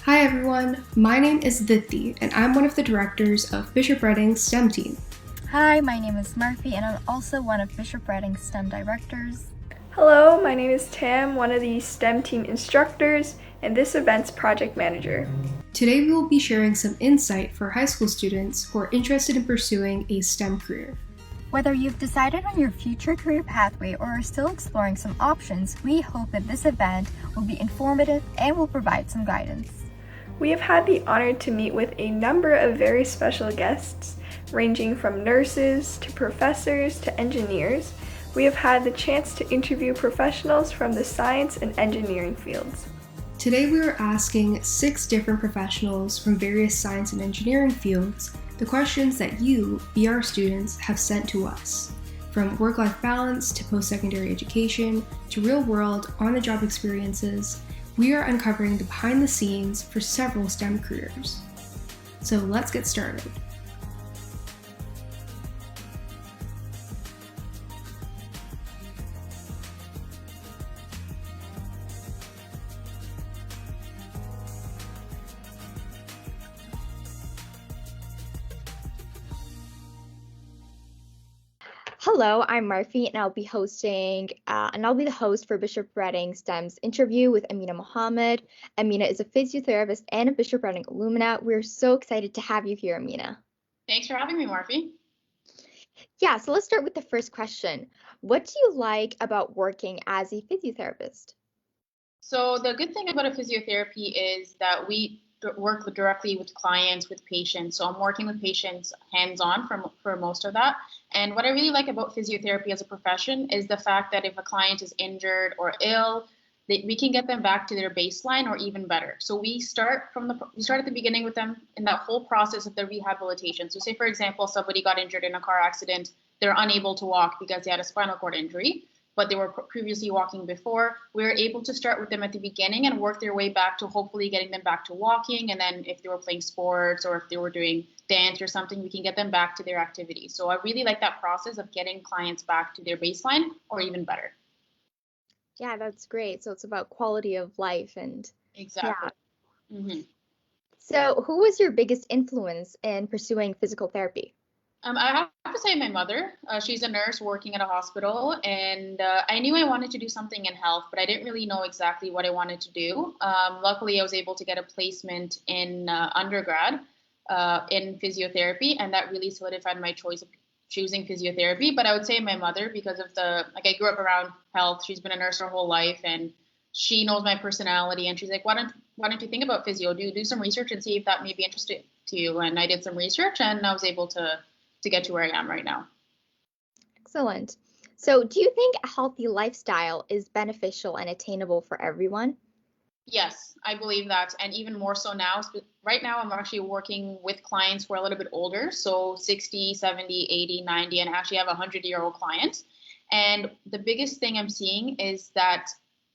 Hi everyone, my name is Dithi and I'm one of the directors of Bishop Redding's STEM team. Hi, my name is Murphy and I'm also one of Bishop Redding's STEM directors. Hello, my name is Tam, one of the STEM team instructors and this event's project manager. Today we will be sharing some insight for high school students who are interested in pursuing a STEM career. Whether you've decided on your future career pathway or are still exploring some options, we hope that this event will be informative and will provide some guidance. We have had the honor to meet with a number of very special guests, ranging from nurses to professors to engineers. We have had the chance to interview professionals from the science and engineering fields. Today we are asking 6 different professionals from various science and engineering fields the questions that you, BR students, have sent to us. From work-life balance to post-secondary education to real-world, on-the-job experiences, we are uncovering the behind the scenes for several STEM careers. So let's get started. Hello, I'm Murphy, and I'll be the host for Bishop Redding STEM's interview with Amina Mohamed. Amina is a physiotherapist and a Bishop Redding alumna. We're so excited to have you here, Amina. Thanks for having me, Murphy. Yeah, so let's start with the first question. What do you like about working as a physiotherapist? So the good thing about a physiotherapy is that we work directly with clients, with patients. So I'm working with patients hands-on for most of that. And what I really like about physiotherapy as a profession is the fact that if a client is injured or ill, we can get them back to their baseline or even better. So we start at the beginning with them in that whole process of the rehabilitation. So say, for example, somebody got injured in a car accident, they're unable to walk because they had a spinal cord injury, but they were previously walking before. We were able to start with them at the beginning and work their way back to hopefully getting them back to walking. And then if they were playing sports or if they were doing dance or something, we can get them back to their activity. So I really like that process of getting clients back to their baseline or even better. Yeah, that's great. So it's about quality of life and Exactly. Yeah. Mm-hmm. So who was your biggest influence in pursuing physical therapy? I have to say my mother. She's a nurse working at a hospital, and I knew I wanted to do something in health, but I didn't really know exactly what I wanted to do. Luckily, I was able to get a placement in undergrad in physiotherapy, and that really solidified my choice of choosing physiotherapy. But I would say my mother, because of I grew up around health. She's been a nurse her whole life, and she knows my personality, and she's like, why don't you think about physio? Do some research and see if that may be interesting to you. And I did some research, and I was able to get to where I am right now. Excellent. So do you think a healthy lifestyle is beneficial and attainable for everyone? Yes, I believe that. And even more so now. Right now, I'm actually working with clients who are a little bit older. So 60, 70, 80, 90, and I actually have a 100-year-old client. And the biggest thing I'm seeing is that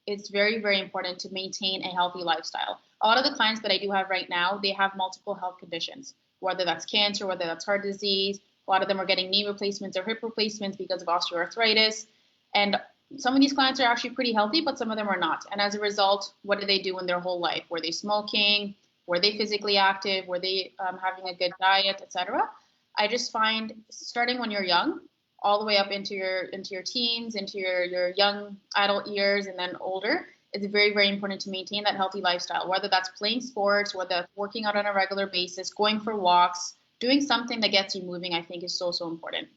it's very, very important to maintain a healthy lifestyle. A lot of the clients that I do have right now, they have multiple health conditions, whether that's cancer, whether that's heart disease. A lot of them are getting knee replacements or hip replacements because of osteoarthritis. And some of these clients are actually pretty healthy, but some of them are not. And as a result, what do they do in their whole life? Were they smoking? Were they physically active? Were they having a good diet, etc.? I just find starting when you're young, all the way up into your teens, into your young adult years, and then older, it's very, very important to maintain that healthy lifestyle, whether that's playing sports, whether that's working out on a regular basis, going for walks, doing something that gets you moving, I think is so, so important.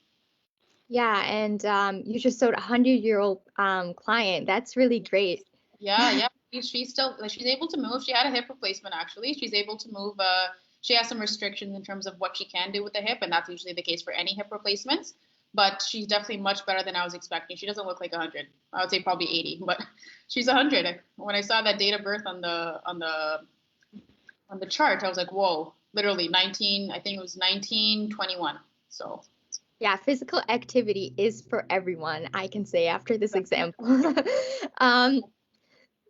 Yeah, and you just showed a 100-year-old client. That's really great. Yeah. She's still she's able to move. She had a hip replacement actually. She's able to move. She has some restrictions in terms of what she can do with the hip, and that's usually the case for any hip replacements. But she's definitely much better than I was expecting. She doesn't look like 100. I would say probably 80, but she's 100. When I saw that date of birth on the chart, I was like, whoa, literally 19. I think it was 1921. So. Yeah, physical activity is for everyone, I can say after this example. um,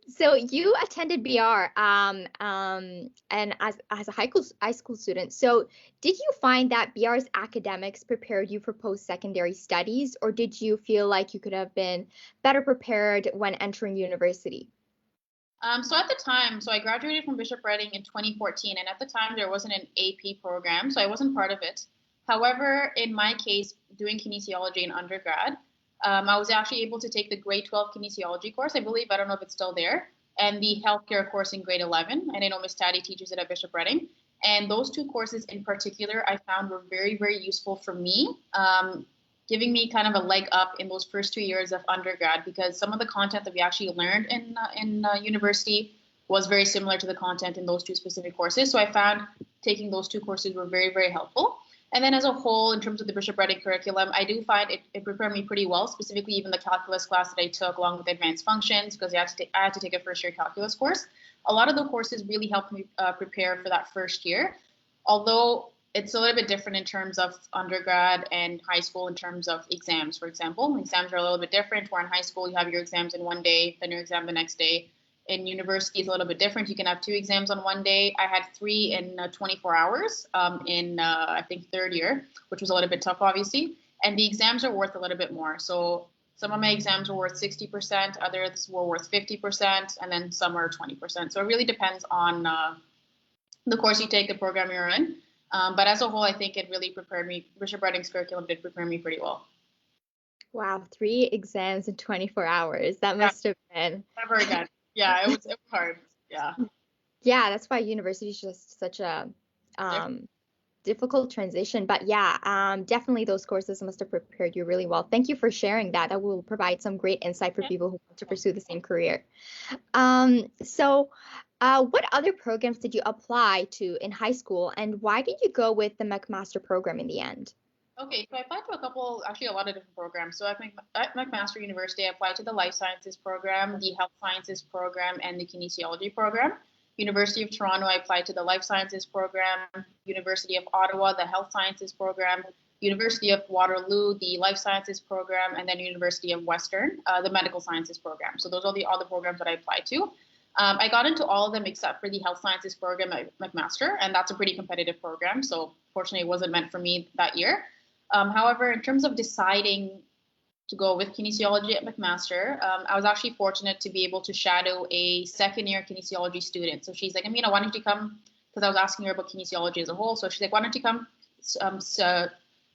so you attended BR and as a high school student. So did you find that BR's academics prepared you for post-secondary studies, or did you feel like you could have been better prepared when entering university? So at the time, so I graduated from Bishop Reading in 2014, and at the time there wasn't an AP program, so I wasn't part of it. However, in my case, doing kinesiology in undergrad, I was actually able to take the grade 12 kinesiology course, I believe. I don't know if it's still there, and the healthcare course in grade 11. And I know Miss Taddy teaches it at Bishop Reading. And those two courses in particular, I found were very, very useful for me, giving me kind of a leg up in those first 2 years of undergrad, because some of the content that we actually learned in university was very similar to the content in those two specific courses. So I found taking those two courses were very, very helpful. And then as a whole, in terms of the Bishop Reading curriculum, I do find it prepared me pretty well, specifically even the calculus class that I took along with advanced functions, because I had to take a first year calculus course. A lot of the courses really helped me prepare for that first year, although it's a little bit different in terms of undergrad and high school in terms of exams, for example. Exams are a little bit different, where in high school you have your exams in one day, then your exam the next day. In university is a little bit different. You can have 2 exams on one day. I had 3 in 24 hours in, I think, third year, which was a little bit tough, obviously. And the exams are worth a little bit more. So some of my exams were worth 60%, others were worth 50%, and then some are 20%. So it really depends on the course you take, the program you're in. But as a whole, I think it really prepared me. Bishop Reading's curriculum did prepare me pretty well. Wow, 3 exams in 24 hours. That must have been. Never again. Yeah, it was hard. Yeah. Yeah, that's why university is just such a difficult transition. But yeah, definitely those courses must have prepared you really well. Thank you for sharing that. That will provide some great insight for people who want to pursue the same career. So what other programs did you apply to in high school, and why did you go with the McMaster program in the end? Okay, so I applied to a lot of different programs. So at McMaster University, I applied to the Life Sciences program, the Health Sciences program, and the Kinesiology program. University of Toronto, I applied to the Life Sciences program. University of Ottawa, the Health Sciences program. University of Waterloo, the Life Sciences program, and then University of Western, the Medical Sciences program. So those are all the programs that I applied to. I got into all of them except for the Health Sciences program at McMaster, and that's a pretty competitive program. So fortunately, it wasn't meant for me that year. However, in terms of deciding to go with kinesiology at McMaster, I was actually fortunate to be able to shadow a second-year kinesiology student. So she's like, Amina, why don't you come? Because I was asking her about kinesiology as a whole. So she's like, why don't you come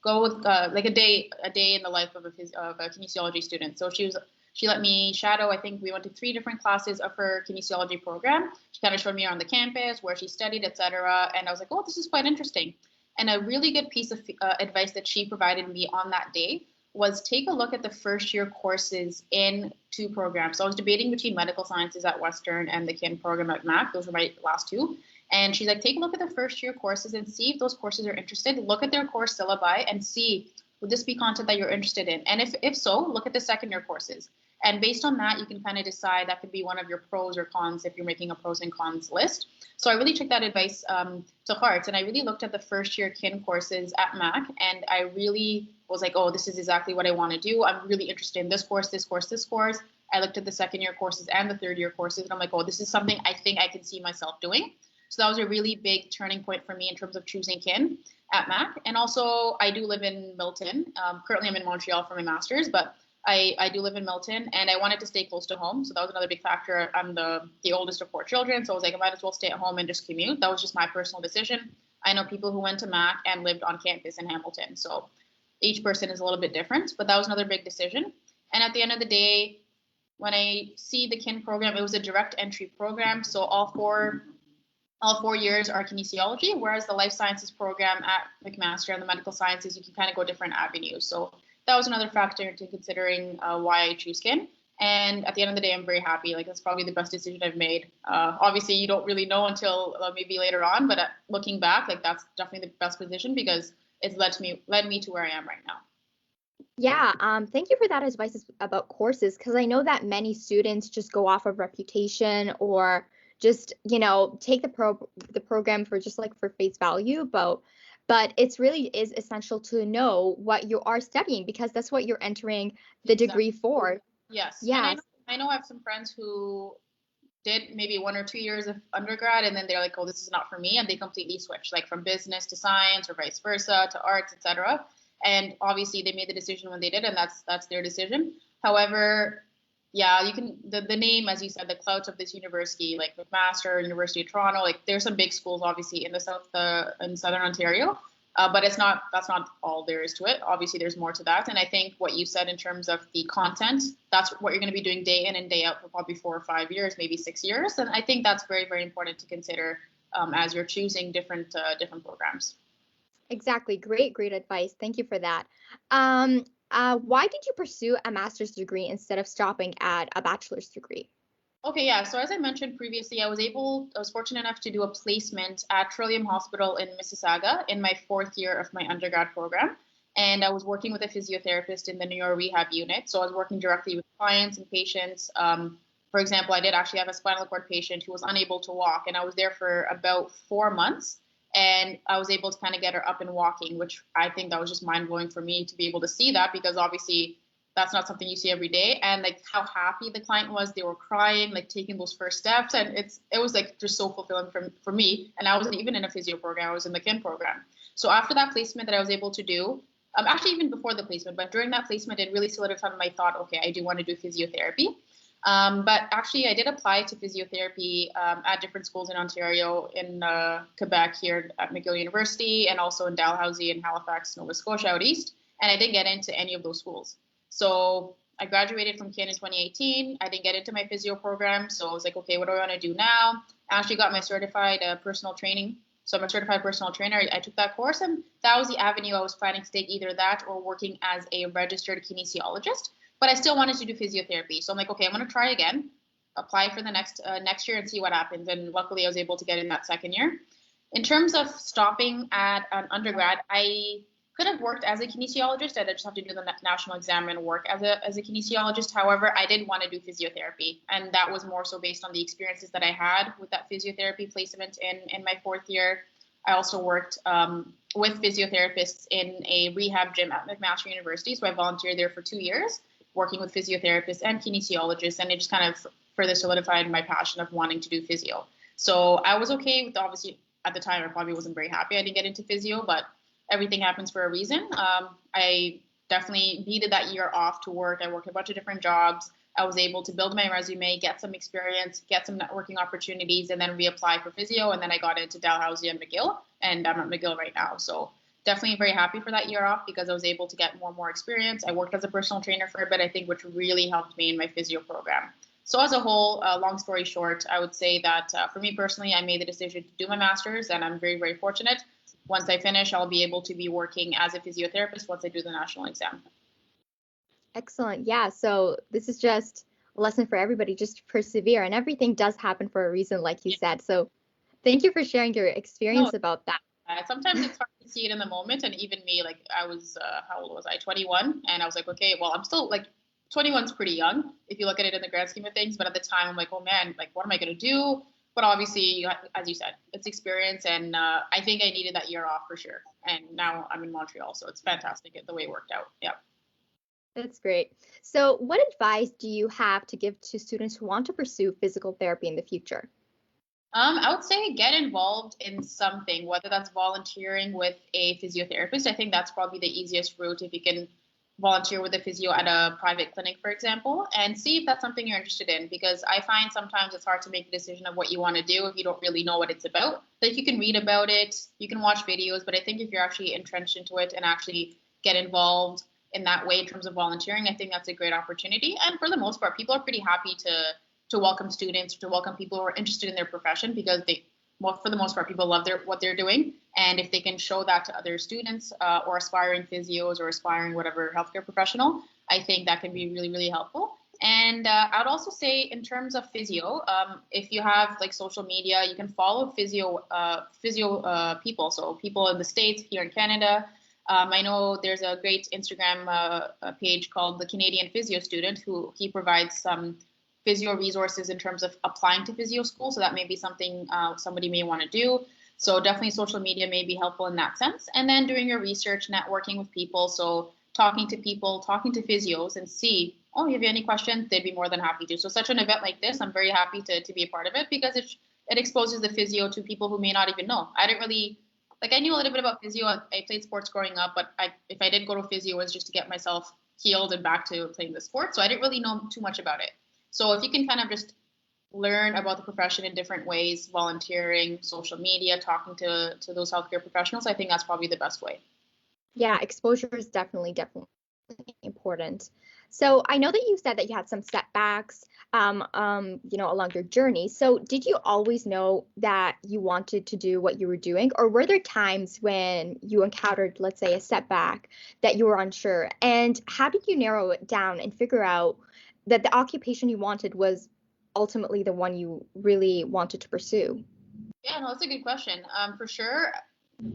go with like a day in the life of a kinesiology student? So she let me shadow. I think we went to 3 different classes of her kinesiology program. She kind of showed me around the campus, where she studied, etc. And I was like, oh, this is quite interesting. And a really good piece of advice that she provided me on that day was take a look at the first year courses in 2 programs. So I was debating between medical sciences at Western and the kin program at Mac. Those were my last 2. And she's like, take a look at the first year courses and see if those courses are interested. Look at their course syllabi and see, would this be content that you're interested in? And if so, look at the second year courses. And based on that, you can kind of decide that could be one of your pros or cons if you're making a pros and cons list. So I really took that advice to heart, and I really looked at the first year kin courses at Mac, and I really was like, oh, this is exactly what I want to do. I'm really interested in this course, this course, this course. I looked at the second year courses and the third year courses, and I'm like, oh, this is something I think I can see myself doing. So that was a really big turning point for me in terms of choosing kin at Mac. And also, I do live in Milton. Currently, I'm in Montreal for my master's, but I do live in Milton, and I wanted to stay close to home. So that was another big factor. I'm the oldest of 4 children, so I was like, I might as well stay at home and just commute. That was just my personal decision. I know people who went to Mac and lived on campus in Hamilton, so each person is a little bit different, but that was another big decision. And at the end of the day, when I see the kin program, it was a direct entry program, so all four years are kinesiology, whereas the life sciences program at McMaster and the medical sciences, you can kind of go different avenues. So that was another factor into considering why I choose kin. And at the end of the day, I'm very happy. Like, that's probably the best decision I've made. Obviously, you don't really know until maybe later on, but looking back, like, that's definitely the best position because it's led me to where I am right now. Yeah, thank you for that advice about courses, because I know that many students just go off of reputation or just, take the program for just like for face value, but it's really is essential to know what you are studying, because that's what you're entering the degree for. Yes. Yeah. And I know I have some friends who did maybe 1 or 2 years of undergrad, and then they're like, oh, this is not for me, and they completely switch, like from business to science or vice versa to arts, etc. And obviously they made the decision when they did, and that's their decision. However, yeah, you can, the name, as you said, the clout of this university, like McMaster, University of Toronto, like there's some big schools obviously in the in Southern Ontario, but that's not all there is to it. Obviously, there's more to that. And I think what you said in terms of the content, that's what you're going to be doing day in and day out for probably 4 or 5 years, maybe 6 years. And I think that's very, very important to consider as you're choosing different programs. Exactly. Great advice. Thank you for that. Why did you pursue a master's degree instead of stopping at a bachelor's degree? Okay, yeah. So as I mentioned previously, I was fortunate enough to do a placement at Trillium Hospital in Mississauga in my 4th year of my undergrad program. And I was working with a physiotherapist in the neuro rehab unit. So I was working directly with clients and patients. For example, I did actually have a spinal cord patient who was unable to walk, and I was there for about 4 months. And I was able to kind of get her up and walking, which I think that was just mind blowing for me to be able to see that, because obviously that's not something you see every day. And like how happy the client was, they were crying, like taking those first steps. And it was like just so fulfilling for me. And I wasn't even in a physio program, I was in the kin program. So after that placement that I was able to do, actually even before the placement, but during that placement, it really solidified my thought, okay, I do want to do physiotherapy. But actually, I did apply to physiotherapy at different schools in Ontario, in Quebec here at McGill University, and also in Dalhousie and Halifax, Nova Scotia out east. And I didn't get into any of those schools. So I graduated from kin in 2018. I didn't get into my physio program. So I was like, okay, what do I want to do now? I actually got my certified personal training. So I'm a certified personal trainer. I took that course, and that was the avenue I was planning to take, either that or working as a registered kinesiologist. But I still wanted to do physiotherapy. So I'm like, okay, I'm going to try again, apply for the next year and see what happens. And luckily I was able to get in that 2nd year. In terms of stopping at an undergrad, I could have worked as a kinesiologist. I just have to do the national exam and work as a kinesiologist. However, I did want to do physiotherapy. And that was more so based on the experiences that I had with that physiotherapy placement in my 4th year. I also worked with physiotherapists in a rehab gym at McMaster University. So I volunteered there for 2 years, working with physiotherapists and kinesiologists, and it just kind of further solidified my passion of wanting to do physio. So I was okay with, obviously at the time I probably wasn't very happy I didn't get into physio, but everything happens for a reason. I definitely needed that year off to work. I worked a bunch of different jobs. I was able to build my resume, get some experience, get some networking opportunities, and then reapply for physio. And then I got into Dalhousie and McGill, and I'm at McGill right now. So definitely very happy for that year off, because I was able to get more and more experience. I worked as a personal trainer for a bit, I think, which really helped me in my physio program. So as a whole, long story short, I would say that for me personally, I made the decision to do my master's, and I'm very, very fortunate. Once I finish, I'll be able to be working as a physiotherapist once I do the national exam. Excellent. Yeah. So this is just a lesson for everybody, just persevere, and everything does happen for a reason, like you said. So thank you for sharing your experience about that. Sometimes it's hard to see it in the moment. And even me, like I was, how old was I? 21. And I was like, okay, well, I'm still like 21 is pretty young if you look at it in the grand scheme of things. But at the time I'm like, oh man, like, what am I going to do? But obviously, as you said, it's experience. And I think I needed that year off for sure. And now I'm in Montreal. So it's fantastic the way it worked out. Yeah. That's great. So what advice do you have to give to students who want to pursue physical therapy in the future? I would say get involved in something, whether that's volunteering with a physiotherapist. I think that's probably the easiest route, if you can volunteer with a physio at a private clinic, for example, and see if that's something you're interested in. Because I find sometimes it's hard to make a decision of what you want to do if you don't really know what it's about. Like you can read about it, you can watch videos, but I think if you're actually entrenched into it and actually get involved in that way in terms of volunteering, I think that's a great opportunity. And for the most part, people are pretty happy to welcome students, to welcome people who are interested in their profession, because for the most part, people love what they're doing. And if they can show that to other students or aspiring physios or aspiring whatever healthcare professional, I think that can be really, really helpful. And I'd also say in terms of physio, if you have like social media, you can follow physio people. So people in the States, here in Canada. I know there's a great Instagram page called the Canadian Physio Student, who he provides some physio resources in terms of applying to physio school. So that may be something somebody may want to do. So definitely social media may be helpful in that sense. And then doing your research, networking with people. So talking to people, talking to physios, and see, oh, if you have any questions, they'd be more than happy to. So such an event like this, I'm very happy to be a part of it, because it exposes the physio to people who may not even know. I knew a little bit about physio. I played sports growing up, but if I did go to physio, it was just to get myself healed and back to playing the sport. So I didn't really know too much about it. So if you can kind of just learn about the profession in different ways, volunteering, social media, talking to those healthcare professionals, I think that's probably the best way. Yeah, exposure is definitely important. So I know that you said that you had some setbacks, along your journey. So did you always know that you wanted to do what you were doing, or were there times when you encountered, let's say, a setback that you were unsure? And how did you narrow it down and figure out that the occupation you wanted was ultimately the one you really wanted to pursue? Yeah, no, that's a good question. For sure,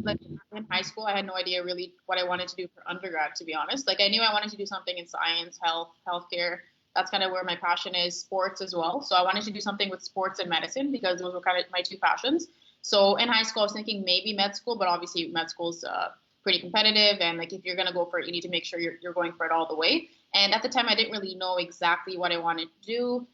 like in high school, I had no idea really what I wanted to do for undergrad, to be honest. Like I knew I wanted to do something in science, healthcare. That's kind of where my passion is, sports as well. So I wanted to do something with sports and medicine because those were kind of my two passions. So in high school, I was thinking maybe med school, but obviously med school's pretty competitive. And like if you're going to go for it, you need to make sure you're going for it all the way. And at the time, I didn't really know exactly what I wanted to do.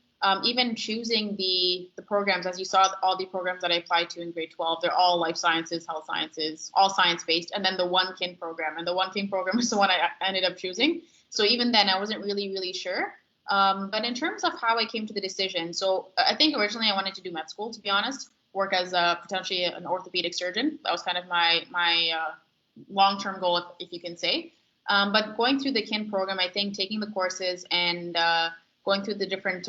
Even choosing the programs, as you saw, all the programs that I applied to in grade 12, they're all life sciences, health sciences, all science-based, and then the one kin program. And the one kin program is the one I ended up choosing. So even then, I wasn't really sure. But in terms of how I came to the decision, so I think originally I wanted to do med school, to be honest, work as potentially an orthopedic surgeon. That was kind of my long-term goal, if you can say. But going through the kin program, I think taking the courses and going through the different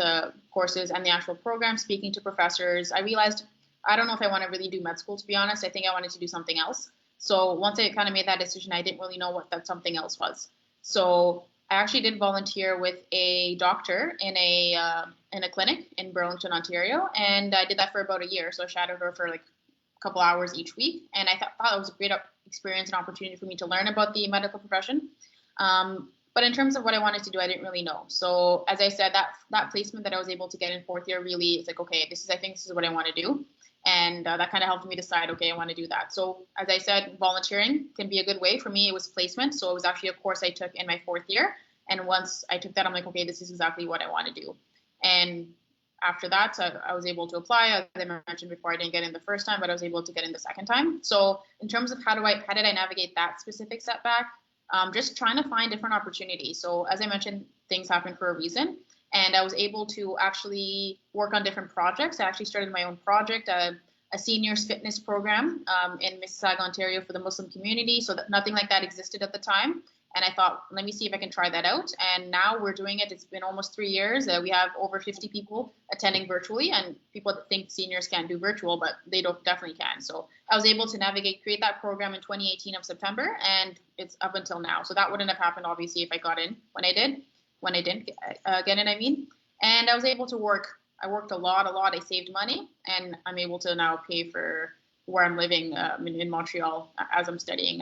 courses and the actual program, speaking to professors, I realized I don't know if I want to really do med school, to be honest. I think I wanted to do something else. So once I kind of made that decision, I didn't really know what that something else was. So I actually did volunteer with a doctor in a clinic in Burlington, Ontario, and I did that for about a year. So I shadowed her for like a couple hours each week, and I thought it was a great experience and opportunity for me to learn about the medical profession. But in terms of what I wanted to do, I didn't really know. So as I said, that placement that I was able to get in fourth year really is like, okay, I think this is what I want to do. And that kind of helped me decide, okay, I want to do that. So as I said, volunteering can be a good way. For me, it was placement. So it was actually a course I took in my fourth year. And once I took that, I'm like, okay, this is exactly what I want to do. And after that, I was able to apply. As I mentioned before, I didn't get in the first time, but I was able to get in the second time. So in terms of how did I navigate that specific setback? Just trying to find different opportunities. So as I mentioned, things happen for a reason. And I was able to actually work on different projects. I actually started my own project, a seniors fitness program in Mississauga, Ontario for the Muslim community. So that nothing like that existed at the time. And I thought, let me see if I can try that out. And now we're doing it. It's been almost 3 years. We have over 50 people attending virtually, and people that think seniors can't do virtual, but they definitely can. So I was able to create that program in 2018 of September, and it's up until now. So that wouldn't have happened, obviously, if I got in when I didn't get in, I mean. And I was able to work. I worked a lot. I saved money, and I'm able to now pay for where I'm living in Montreal as I'm studying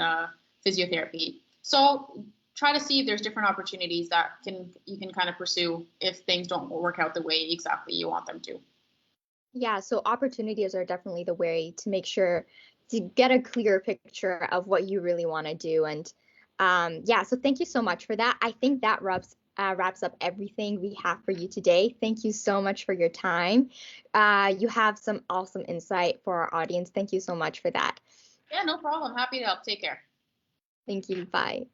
physiotherapy. So try to see if there's different opportunities that you can kind of pursue if things don't work out the way exactly you want them to. Yeah, so opportunities are definitely the way to make sure to get a clear picture of what you really want to do. And so thank you so much for that. I think that wraps up everything we have for you today. Thank you so much for your time. You have some awesome insight for our audience. Thank you so much for that. Yeah, no problem. Happy to help. Take care. Thank you. Bye.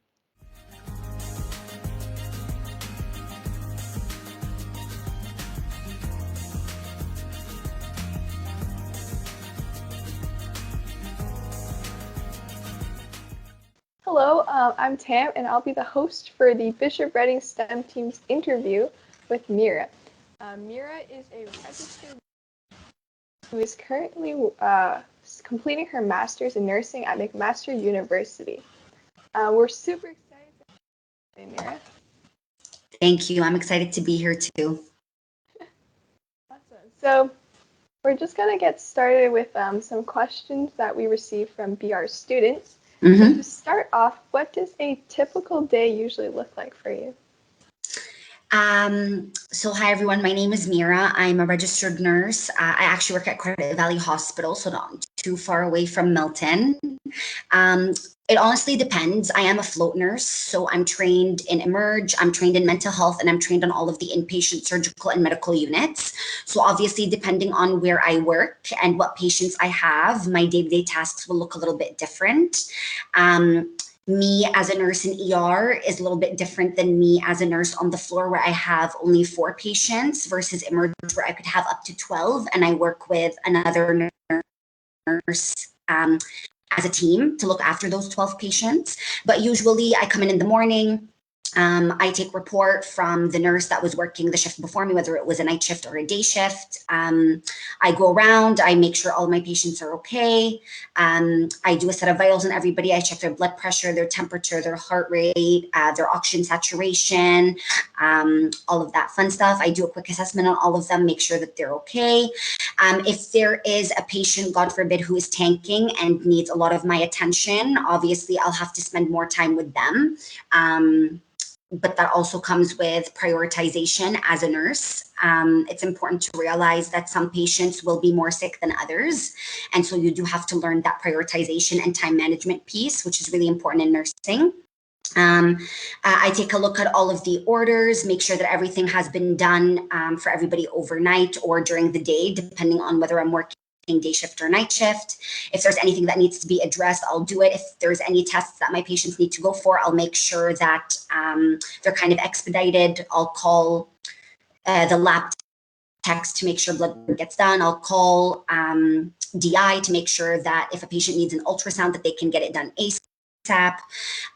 Hello, I'm Tam, and I'll be the host for the Bishop Reading STEM team's interview with Mira. Mira is a registered who is currently completing her master's in nursing at McMaster University. We're super excited to have you, Mira. Thank you. I'm excited to be here too. Awesome. So we're just going to get started with some questions that we received from BR students. Mm-hmm. So to start off, what does a typical day usually look like for you? So hi everyone, my name is Mira. I'm a registered nurse. I actually work at Credit Valley Hospital, so not too far away from Milton. It honestly depends. I am a float nurse, so I'm trained in Emerge, I'm trained in mental health, and I'm trained on all of the inpatient surgical and medical units. So obviously, depending on where I work and what patients I have, my day-to-day tasks will look a little bit different. me as a nurse in ER is a little bit different than me as a nurse on the floor where I have only 4 patients versus emerge where I could have up to 12, and I work with another nurse as a team to look after those 12 patients. But usually I come in the morning. I take report from the nurse that was working the shift before me, whether it was a night shift or a day shift. I go around, I make sure all my patients are okay. I do a set of vitals on everybody. I check their blood pressure, their temperature, their heart rate, their oxygen saturation, all of that fun stuff. I do a quick assessment on all of them, make sure that they're okay. If there is a patient, God forbid, who is tanking and needs a lot of my attention, obviously I'll have to spend more time with them. But that also comes with prioritization as a nurse. It's important to realize that some patients will be more sick than others. And so you do have to learn that prioritization and time management piece, which is really important in nursing. I take a look at all of the orders, make sure that everything has been done for everybody overnight or during the day, depending on whether I'm working day shift or night shift. If there's anything that needs to be addressed, I'll do it. If there's any tests that my patients need to go for, I'll make sure that they're kind of expedited. I'll call the lab techs to make sure blood work gets done. I'll call DI to make sure that if a patient needs an ultrasound, that they can get it done ASAP.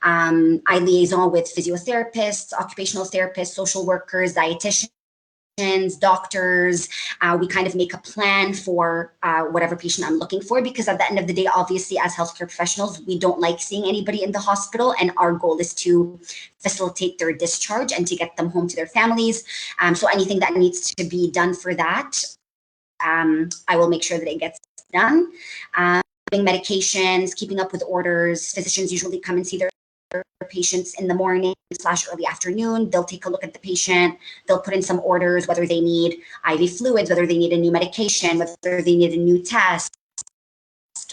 I liaison with physiotherapists, occupational therapists, social workers, dietitians, doctors. We kind of make a plan for whatever patient I'm looking for, because at the end of the day, obviously, as healthcare professionals, we don't like seeing anybody in the hospital, and our goal is to facilitate their discharge and to get them home to their families. So anything that needs to be done for that, I will make sure that it gets done. Medications, keeping up with orders. Physicians usually come and see their patients in the morning / early afternoon. They'll take a look at the patient. They'll put in some orders, whether they need IV fluids, whether they need a new medication, whether they need a new test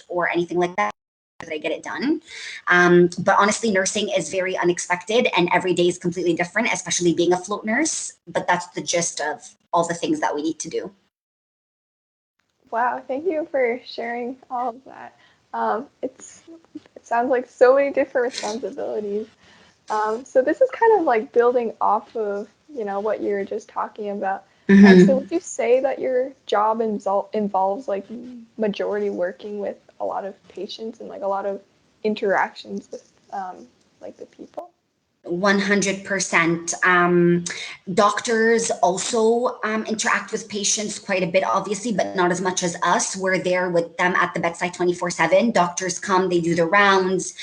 or anything like that. I get it done. But honestly, nursing is very unexpected and every day is completely different, especially being a float nurse. But that's the gist of all the things that we need to do. Wow, thank you for sharing all of that. It sounds like so many different responsibilities. So this is kind of like building off of, what you were just talking about. So would you say that your job involves like majority working with a lot of patients and like a lot of interactions with like the people? 100%. Doctors also interact with patients quite a bit, obviously, but not as much as us. We're there with them at the bedside 24/7. Doctors come, they do their rounds,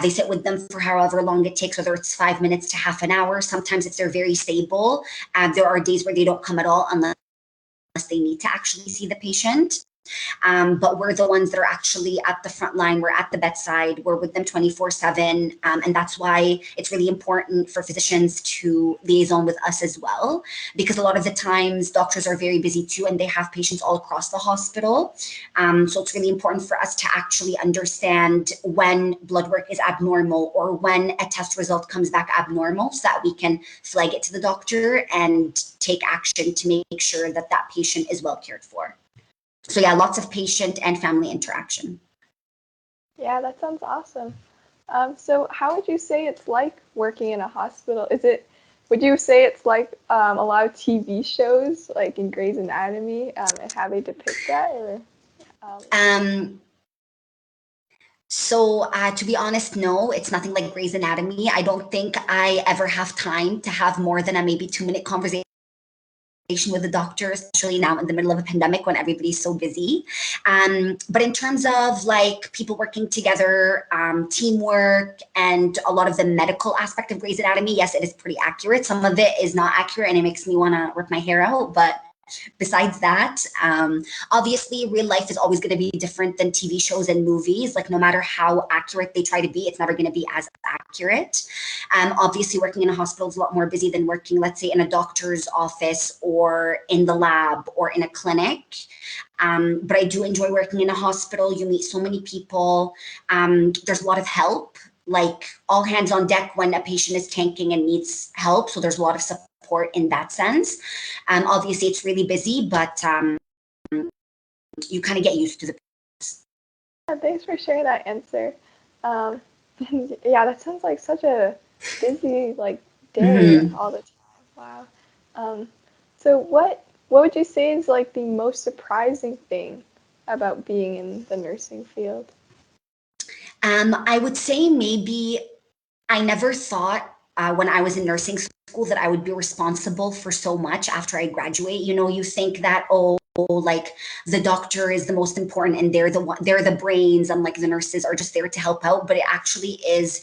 they sit with them for however long it takes, whether it's 5 minutes to half an hour. Sometimes if they're very stable, there are days where they don't come at all unless they need to actually see the patient. But we're the ones that are actually at the front line. We're at the bedside. We're with them 24/7. And that's why it's really important for physicians to liaison with us as well, because a lot of the times doctors are very busy too, and they have patients all across the hospital. So it's really important for us to actually understand when blood work is abnormal or when a test result comes back abnormal, so that we can flag it to the doctor and take action to make sure that that patient is well cared for. So yeah, lots of patient and family interaction. Yeah, that sounds awesome. So how would you say it's like working in a hospital? Would you say it's like a lot of TV shows, like in Grey's Anatomy, and how they depict that? Or, So to be honest, no, it's nothing like Grey's Anatomy. I don't think I ever have time to have more than a maybe 2-minute conversation with the doctor, especially now in the middle of a pandemic when everybody's so busy. But in terms of like people working together, teamwork, and a lot of the medical aspect of Grey's Anatomy, yes, it is pretty accurate. Some of it is not accurate and it makes me want to rip my hair out. But besides that, obviously real life is always going to be different than TV shows and movies. Like no matter how accurate they try to be, it's never going to be as accurate. Obviously working in a hospital is a lot more busy than working, let's say, in a doctor's office or in the lab or in a clinic. But I do enjoy working in a hospital. You meet so many people. There's a lot of help, like all hands on deck when a patient is tanking and needs help. So there's a lot of support in that sense. Obviously it's really busy, but you kind of get used to the yeah, thanks for sharing that answer. Yeah, that sounds like such a busy like day Mhm. all the time. Wow. Um, so what would you say is like the most surprising thing about being in the nursing field? I would say maybe I never thought when I was in nursing school that I would be responsible for so much after I graduate. You know, you think that, oh, like the doctor is the most important and they're the one, they're the brains, and like the nurses are just there to help out. But it actually is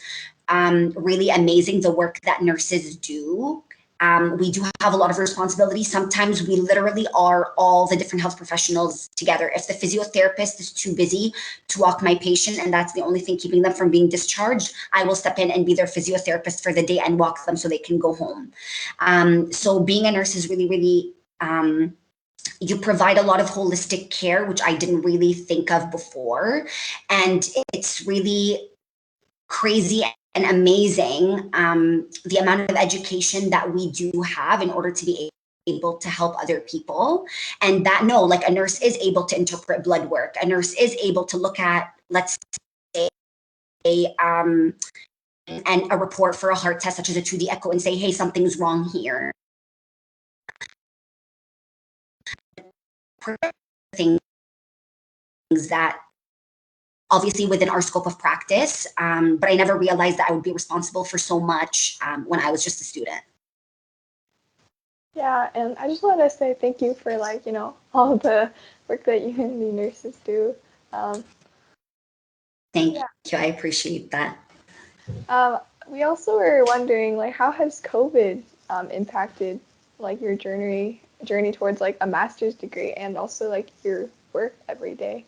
really amazing the work that nurses do. We do have a lot of responsibility. Sometimes we literally are all the different health professionals together. If the physiotherapist is too busy to walk my patient and that's the only thing keeping them from being discharged, I will step in and be their physiotherapist for the day and walk them so they can go home. So being a nurse is really, really, you provide a lot of holistic care, which I didn't really think of before. And it's really crazy and amazing, the amount of education that we do have in order to be able to help other people. And that, no, like a nurse is able to interpret blood work, a nurse is able to look at, let's say, and a report for a heart test such as a 2D echo and say, hey, something's wrong here. Things that obviously within our scope of practice, but I never realized that I would be responsible for so much when I was just a student. Yeah, and I just want to say thank you for like, all the work that you and the nurses do. Um, Thank yeah. you. I appreciate that. Um, we also were wondering like how has COVID impacted like your journey towards like a master's degree and also like your work every day?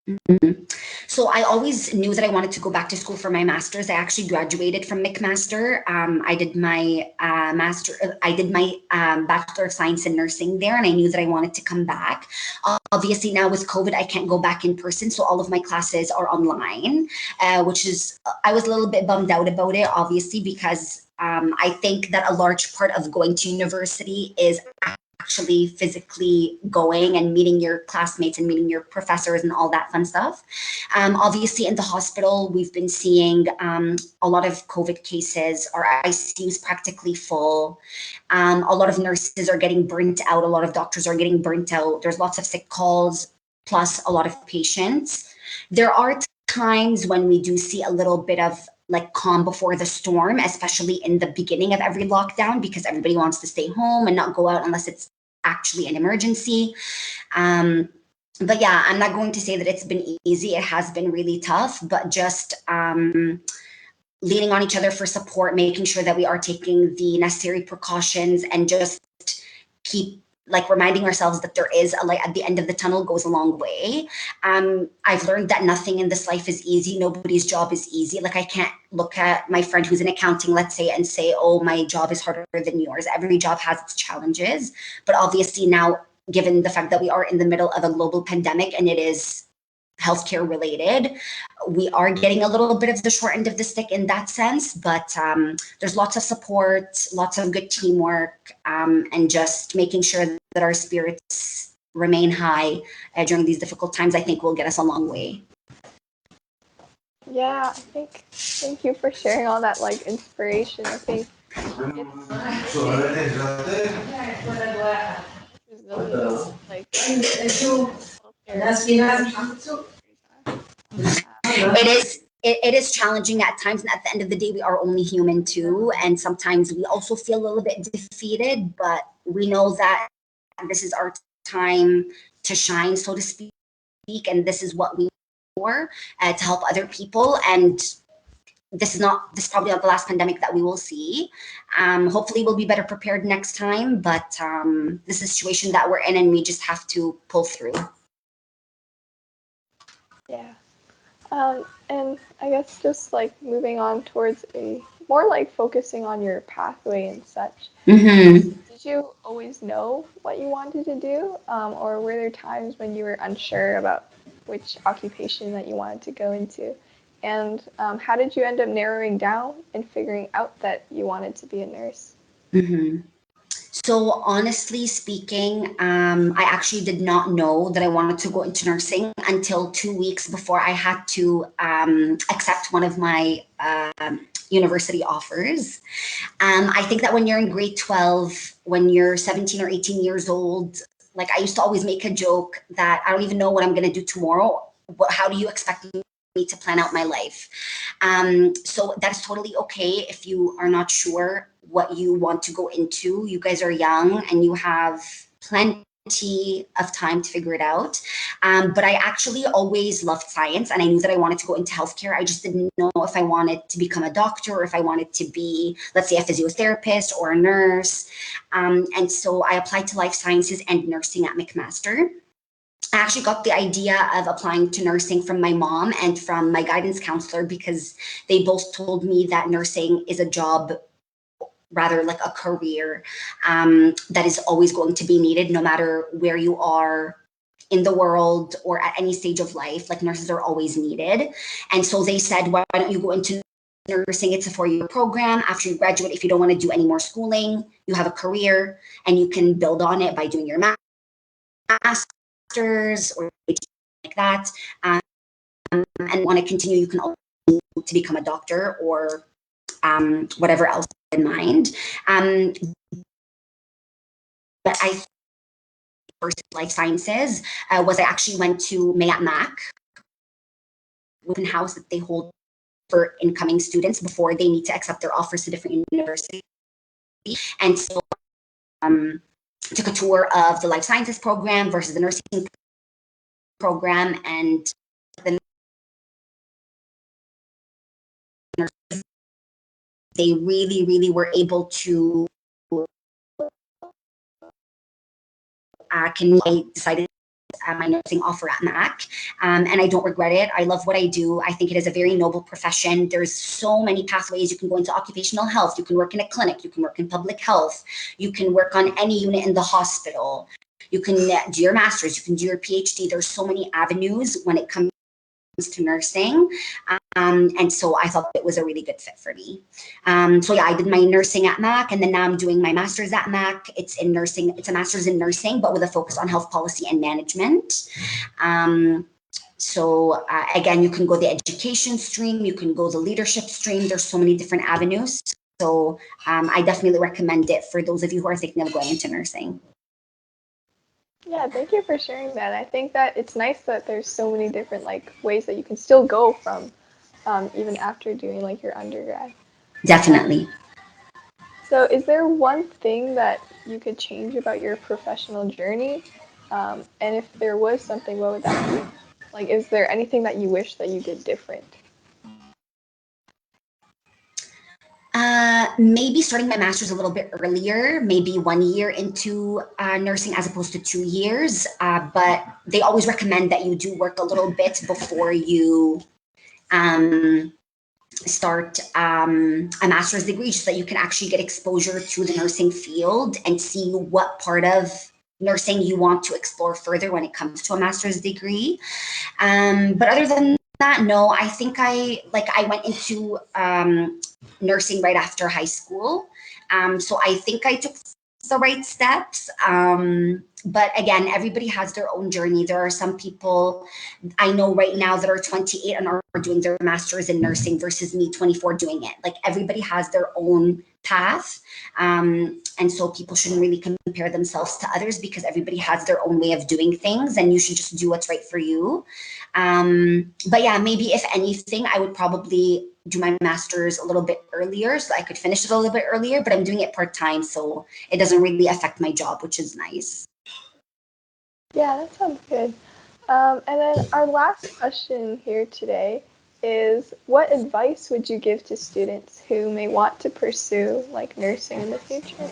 Mhm. So I always knew that I wanted to go back to school for my master's. I actually graduated from McMaster. I did my I did my Bachelor of Science in Nursing there, and I knew that I wanted to come back. Obviously, now with COVID, I can't go back in person, so all of my classes are online, which is I was a little bit bummed out about it, obviously, because I think that a large part of going to university is actually physically going and meeting your classmates and meeting your professors and all that fun stuff. Obviously, in the hospital, we've been seeing a lot of COVID cases. Our ICU is practically full. A lot of nurses are getting burnt out. A lot of doctors are getting burnt out. There's lots of sick calls, plus a lot of patients. There are times when we do see a little bit of like calm before the storm, especially in the beginning of every lockdown, because everybody wants to stay home and not go out unless it's actually an emergency. Um, but yeah, I'm not going to say that it's been easy. It has been really tough, but just leaning on each other for support, making sure that we are taking the necessary precautions, and just keep like reminding ourselves that there is a light at the end of the tunnel goes a long way. I've learned that nothing in this life is easy. Nobody's job is easy. Like I can't look at my friend who's in accounting, let's say, and say, oh, my job is harder than yours. Every job has its challenges. But obviously now, given the fact that we are in the middle of a global pandemic and it is healthcare related, we are getting a little bit of the short end of the stick in that sense. But there's lots of support, lots of good teamwork, and just making sure that our spirits remain high during these difficult times, I think will get us a long way. Yeah, I think thank you for sharing all that like inspiration. I think it's resilience, like healthcare It is it is challenging at times, and at the end of the day we are only human too, and sometimes we also feel a little bit defeated, but we know that this is our time to shine, so to speak, and this is what we for, to help other people. And this is probably not the last pandemic that we will see. Hopefully we'll be better prepared next time, but this is a situation that we're in and we just have to pull through. Yeah. And I guess just like moving on towards a more like focusing on your pathway and such. Mm-hmm. Did you always know what you wanted to do, or were there times when you were unsure about which occupation that you wanted to go into? And how did you end up narrowing down and figuring out that you wanted to be a nurse? Mm-hmm. So honestly speaking, I actually did not know that I wanted to go into nursing until 2 weeks before I had to accept one of my university offers. I think that when you're in grade 12, when you're 17 or 18 years old, like I used to always make a joke that I don't even know what I'm going to do tomorrow. How do you expect me to plan out my life? So that's totally okay if you are not sure what you want to go into. You guys are young and you have plenty of time to figure it out. But I actually always loved science and I knew that I wanted to go into healthcare. I just didn't know if I wanted to become a doctor or if I wanted to be, let's say, a physiotherapist or a nurse. And so I applied to life sciences and nursing at McMaster. I actually got the idea of applying to nursing from my mom and from my guidance counselor because they both told me that nursing is a job, rather like a career, that is always going to be needed no matter where you are in the world or at any stage of life. Like nurses are always needed. And so they said, why don't you go into nursing? It's a 4-year program. After you graduate, if you don't want to do any more schooling, you have a career and you can build on it by doing your master's or like that. And want to continue, you can also to become a doctor or whatever else in mind. But I first life sciences was I actually went to Mayat Mac, open house that they hold for incoming students before they need to accept their offers to different universities. And so took a tour of the life sciences program versus the nursing program, and the nurses, they really were able to I decided my nursing offer at Mac, and I don't regret it. I love what I do. I think it is a very noble profession. There's so many pathways. You can go into occupational health. You can work in a clinic. You can work in public health. You can work on any unit in the hospital. You can do your master's. You can do your PhD. There's so many avenues when it comes to nursing. And so I thought it was a really good fit for me. So yeah, I did my nursing at Mac, and then now I'm doing my master's at Mac. It's in nursing. It's a master's in nursing, but with a focus on health policy and management. So again, you can go the education stream, you can go the leadership stream. There's so many different avenues. So I definitely recommend it for those of you who are thinking of going into nursing. Yeah, thank you for sharing that. I think that it's nice that there's so many different like ways that you can still go from even after doing like your undergrad. Definitely. So is there one thing that you could change about your professional journey? And if there was something, what would that be? Like, is there anything that you wish that you did different? Maybe starting my master's a little bit earlier, maybe 1 year into nursing as opposed to 2 years. But they always recommend that you do work a little bit before you start a master's degree, just so that you can actually get exposure to the nursing field and see what part of nursing you want to explore further when it comes to a master's degree. But other than that, no, I think I went into nursing right after high school. So I think I took the right steps. But again, everybody has their own journey. There are some people I know right now that are 28 and are doing their master's in nursing versus me, 24, doing it. Like everybody has their own path. And so people shouldn't really compare themselves to others because everybody has their own way of doing things and you should just do what's right for you. But yeah, maybe if anything, I would probably do my master's a little bit earlier so I could finish it a little bit earlier, but I'm doing it part-time, so it doesn't really affect my job, which is nice. Yeah, that sounds good. And then our last question here today is, what advice would you give to students who may want to pursue like nursing in the future?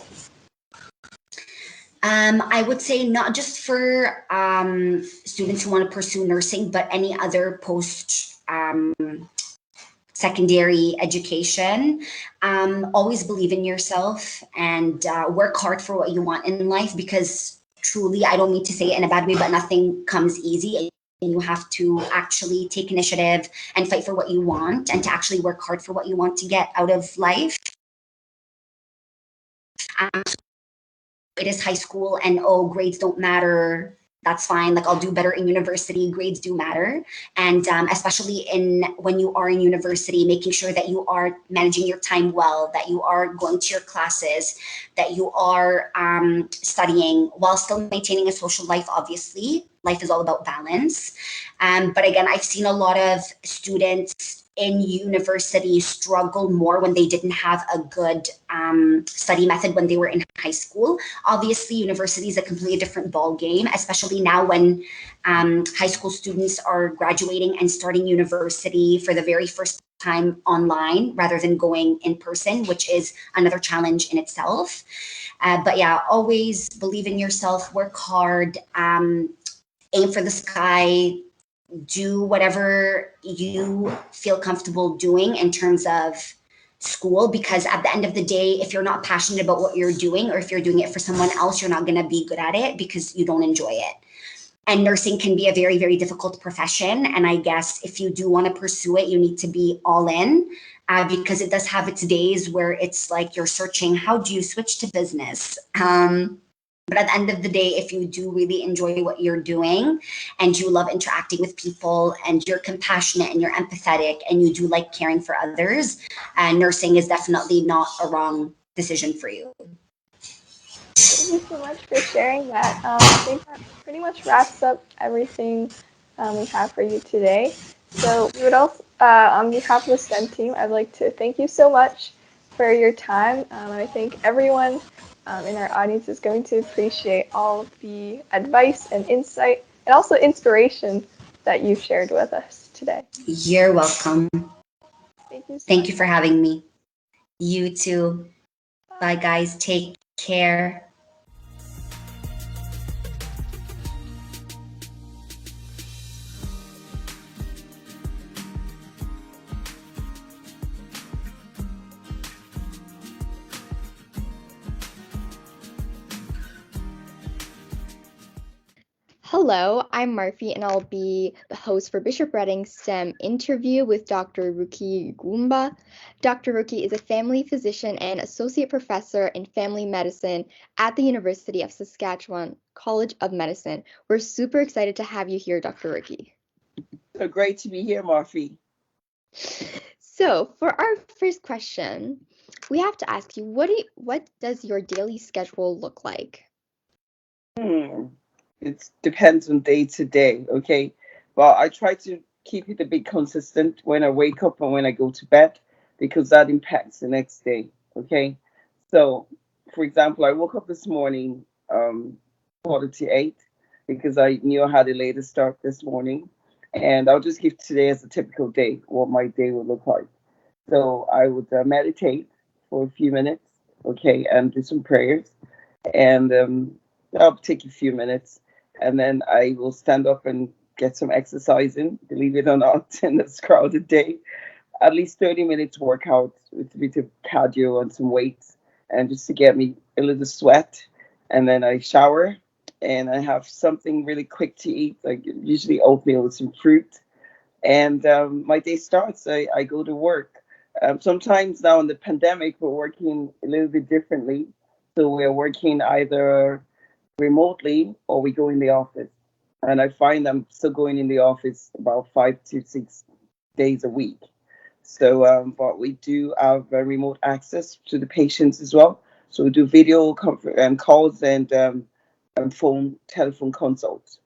I would say not just for students who want to pursue nursing, but any other post secondary education. Always believe in yourself and work hard for what you want in life, because truly, I don't mean to say it in a bad way, but nothing comes easy. And you have to actually take initiative and fight for what you want and to actually work hard for what you want to get out of life. it is high school and oh, grades don't matter. That's fine. Like I'll do better in university. Grades do matter, and especially in when you are in university, making sure that you are managing your time well, that you are going to your classes, that you are studying while still maintaining a social life. Obviously, life is all about balance. But again, I've seen a lot of students in university struggle more when they didn't have a good study method when they were in high school. Obviously, university is a completely different ball game, especially now when high school students are graduating and starting university for the very first time online rather than going in person, which is another challenge in itself. But yeah, always believe in yourself, work hard, aim for the sky, do whatever you feel comfortable doing in terms of school, because at the end of the day, if you're not passionate about what you're doing, or if you're doing it for someone else, you're not going to be good at it because you don't enjoy it. And nursing can be a very, very difficult profession, and I guess if you do want to pursue it, you need to be all in, because it does have its days where it's like you're searching, how do you switch to business? But at the end of the day, if you do really enjoy what you're doing and you love interacting with people and you're compassionate and you're empathetic and you do like caring for others, nursing is definitely not a wrong decision for you. Thank you so much for sharing that. I think that pretty much wraps up everything we have for you today. So we would also, on behalf of the STEM team, I'd like to thank you so much for your time. I think everyone in our audience is going to appreciate all of the advice and insight and also inspiration that you've shared with us today. You're welcome. Thank you so Thank much. you for having me. You too. Bye, guys. Take care. Hello, I'm Murphy, and I'll be the host for Bishop Redding's STEM interview with Dr. Ugwumba. Dr. Ruki is a family physician and associate professor in family medicine at the University of Saskatchewan College of Medicine. We're super excited to have you here, Dr. Ruki. So great to be here, Murphy. So, for our first question, we have to ask you, what does your daily schedule look like? It depends on day to day, okay? But I try to keep it a bit consistent when I wake up and when I go to bed, because that impacts the next day, okay? So, for example, I woke up this morning, 8:45, because I knew I had a later start this morning. And I'll just give today as a typical day, what my day would look like. So I would meditate for a few minutes, okay, and do some prayers. And that'll take a few minutes. And then I will stand up and get some exercise in, believe it or not, in this crowded day. At least 30 minutes workout with a bit of cardio and some weights, and just to get me a little sweat. And then I shower and I have something really quick to eat, like usually oatmeal with some fruit. And my day starts. I go to work. Sometimes now in the pandemic, we're working a little bit differently. So we're working either remotely or we go in the office. And I find I'm still going in the office about 5 to 6 days a week. So, but we do have remote access to the patients as well. So we do video calls and telephone consults.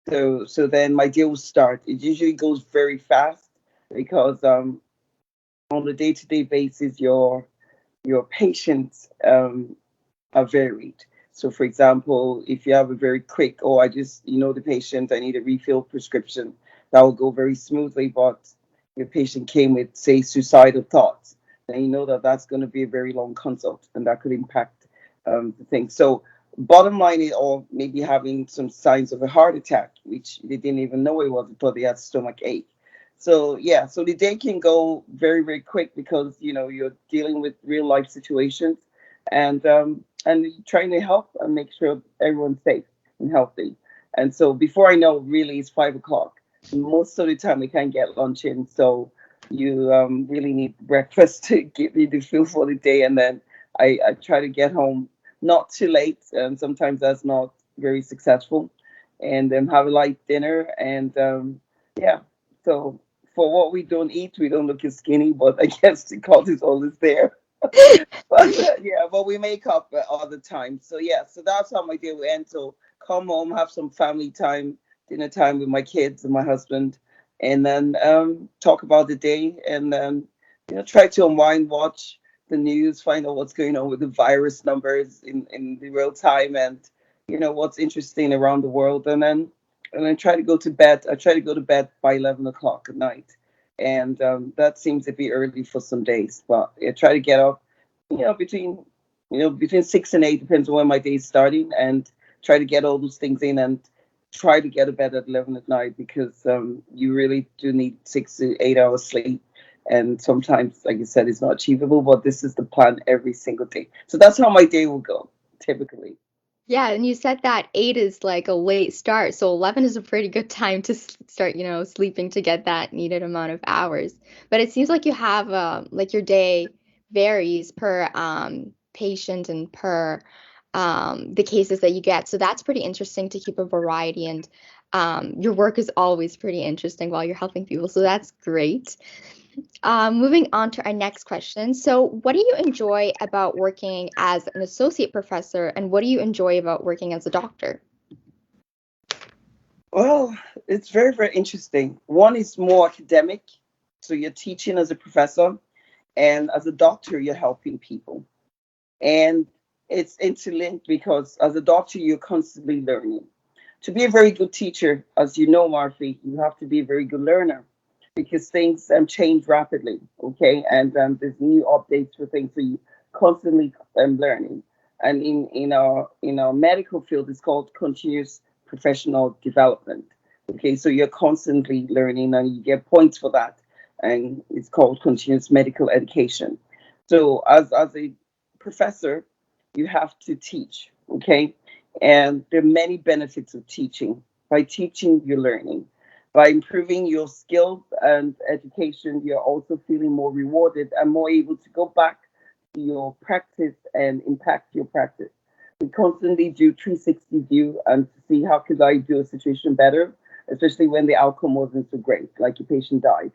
So then my day will start. It usually goes very fast because on a day-to-day basis, your patients are varied. So, for example, if you have a very quick, oh, the patient, I need a refill prescription, that will go very smoothly. But your patient came with, say, suicidal thoughts, then you know that that's going to be a very long consult, and that could impact the thing. So, bottom line is, or maybe having some signs of a heart attack, which they didn't even know it was, but they had stomach ache. So yeah, so the day can go very, very quick because you're dealing with real life situations, and trying to help and make sure everyone's safe and healthy. And so before I know, really, it's 5 o'clock. Most of the time, we can't get lunch in, so you really need breakfast to give you the fuel for the day. And then I try to get home not too late. Sometimes that's not very successful. And have a light dinner. And yeah, so for what we don't eat, we don't look as skinny, but I guess the cortisol is there. But yeah, but we make up all the time. So yeah, so that's how my day will end. So come home, have some family time, dinner time with my kids and my husband, and then talk about the day, and then try to unwind, watch the news, find out what's going on with the virus numbers in the real time, and what's interesting around the world, and then try to go to bed. I try to go to bed by 11 o'clock at night, and that seems to be early for some days, but I try to get up between between 6 and 8, depends on when my day's starting, and try to get all those things in, and try to get to bed at 11 at night, because you really do need 6 to 8 hours sleep, and sometimes, like I said, it's not achievable, but this is the plan every single day. So that's how my day will go typically. Yeah, and you said that 8 is like a late start, so 11 is a pretty good time to start, sleeping to get that needed amount of hours. But it seems like you have like your day varies per patient and per the cases that you get. So that's pretty interesting to keep a variety, and your work is always pretty interesting while you're helping people. So that's great. Moving on to our next question. So, what do you enjoy about working as an associate professor, and what do you enjoy about working as a doctor? Well, it's very, very interesting. One is more academic, so you're teaching as a professor, and as a doctor, you're helping people. And it's interlinked, because as a doctor, you're constantly learning. To be a very good teacher, as you know, Marfi, you have to be a very good learner, because things change rapidly, okay? And there's new updates for things, so you constantly learning. And in our medical field, it's called continuous professional development. Okay, so you're constantly learning, and you get points for that, and it's called continuous medical education. So as a professor, you have to teach, okay? And there are many benefits of teaching. By teaching, you're learning. By improving your skills and education, you're also feeling more rewarded and more able to go back to your practice and impact your practice. We constantly do 360 view and to see how could I do a situation better, especially when the outcome wasn't so great, like your patient died.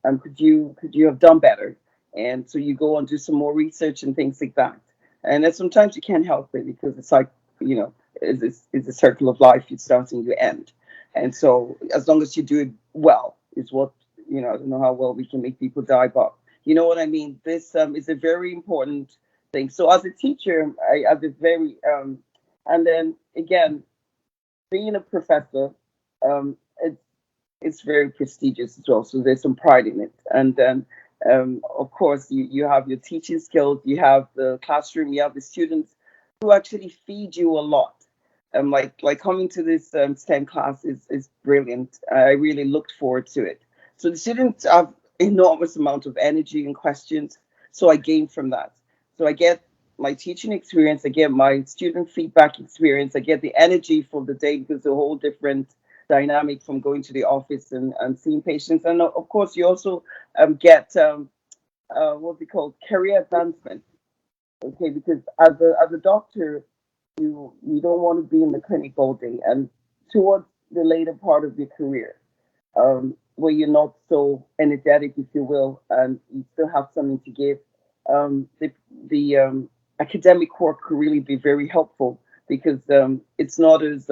Could you have done better? And so you go and do some more research and things like that. And then sometimes you can't help it, because it's like, it's a circle of life. You start and you end. And so as long as you do it well, is what, I don't know how well we can make people die, but you know what I mean? This is a very important thing. So as a teacher, I have a very, and then again, being a professor, it's very prestigious as well. So there's some pride in it. And then, of course, you have your teaching skills, you have the classroom, you have the students who actually feed you a lot. Like coming to this STEM class is brilliant. I really looked forward to it. So the students have enormous amount of energy and questions. So I gain from that. So I get my teaching experience, I get my student feedback experience, I get the energy for the day, because it's a whole different dynamic from going to the office and seeing patients. And of course, you also get what's it called, career advancement. Okay, because as a doctor, you don't want to be in the clinic all day, and towards the later part of your career, where you're not so energetic, if you will, and you still have something to give, the academic work could really be very helpful, because it's not as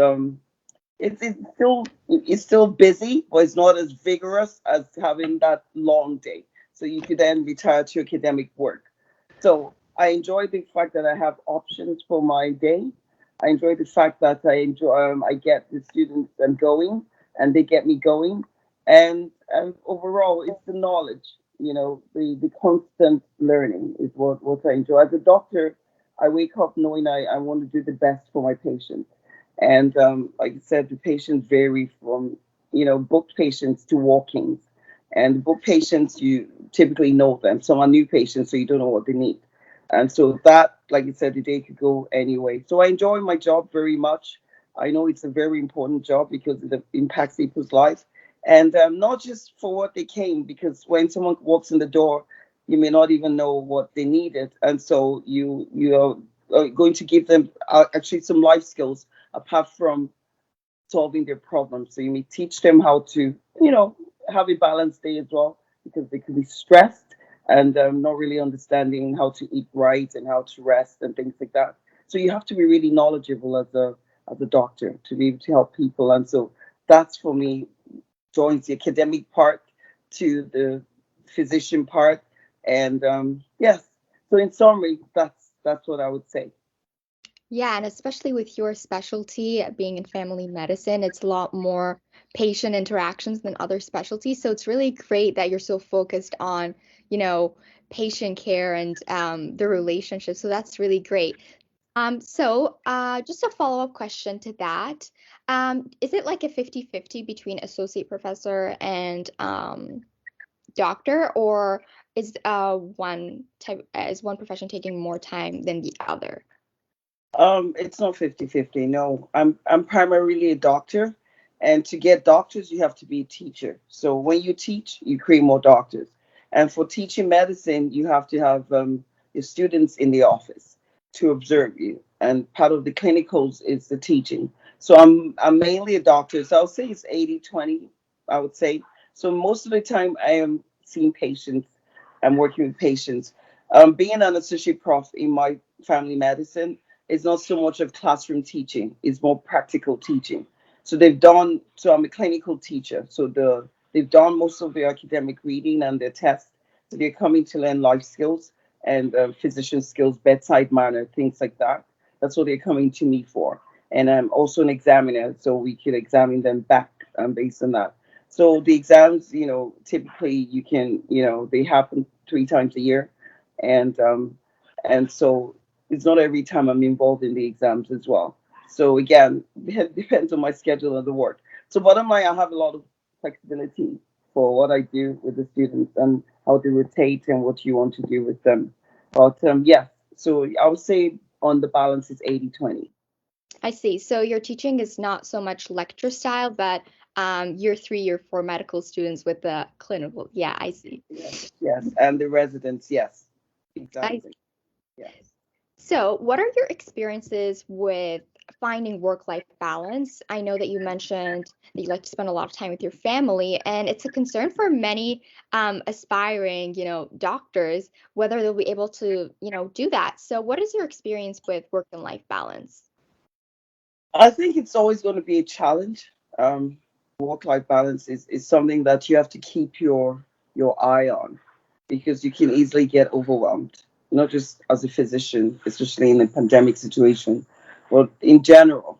it's still busy, but it's not as vigorous as having that long day. So you could then retire to academic work. So I enjoy the fact that I have options for my day. I enjoy the fact that I get the students going, and they get me going. And overall, it's the knowledge, the constant learning is what I enjoy. As a doctor, I wake up knowing I want to do the best for my patient. And like I said, the patients vary from, booked patients to walk-ins. And booked patients, you typically know them. Some are new patients, so you don't know what they need. And so that, like I said, the day could go anyway. So I enjoy my job very much. I know it's a very important job because it impacts people's life. And not just for what they came, because when someone walks in the door, you may not even know what they needed. And so you going to give them actually some life skills apart from solving their problems. So you may teach them how to, have a balanced day as well, because they can be stressed and not really understanding how to eat right and how to rest and things like that. So you have to be really knowledgeable as a doctor to be able to help people. And so that's for me joins the academic part to the physician part. And yes, so in summary, that's what I would say. Yeah, and especially with your specialty being in family medicine, it's a lot more patient interactions than other specialties. So it's really great that you're so focused on, you know, patient care and the relationship. So that's really great. Just a follow-up question to that. Is it like a 50-50 between associate professor and doctor, or is one profession taking more time than the other? It's not 50-50. No, I'm primarily a doctor, and to get doctors, you have to be a teacher. So when you teach, you create more doctors. And for teaching medicine, you have to have your students in the office to observe you. And part of the clinicals is the teaching. So I'm mainly a doctor. So I'll say it's 80-20, I would say. So most of the time I am seeing patients, I'm working with patients. Being an associate prof in my family medicine, it's not so much of classroom teaching, it's more practical teaching. So I'm a clinical teacher. So they've done most of their academic reading and their tests. So they're coming to learn life skills and physician skills, bedside manner, things like that. That's what they're coming to me for. And I'm also an examiner, so we could examine them back based on that. So the exams, typically they happen 3 times a year, and so it's not every time I'm involved in the exams as well. So again, it depends on my schedule and the work. So bottom line, I have a lot of flexibility for what I do with the students and how they rotate and what you want to do with them. But yeah, so I would say on the balance is 80-20. I see. So your teaching is not so much lecture style, but year 3, year 4 medical students with the clinical. Yeah, I see. Yes, yes, and the residents, yes, I exactly. Yes. So, what are your experiences with finding work-life balance? I know that you mentioned that you like to spend a lot of time with your family, and it's a concern for many aspiring, doctors, whether they'll be able to, do that. So, what is your experience with work and life balance? I think it's always going to be a challenge. Work-life balance is something that you have to keep your eye on because you can easily get overwhelmed, not just as a physician, especially in a pandemic situation, but in general.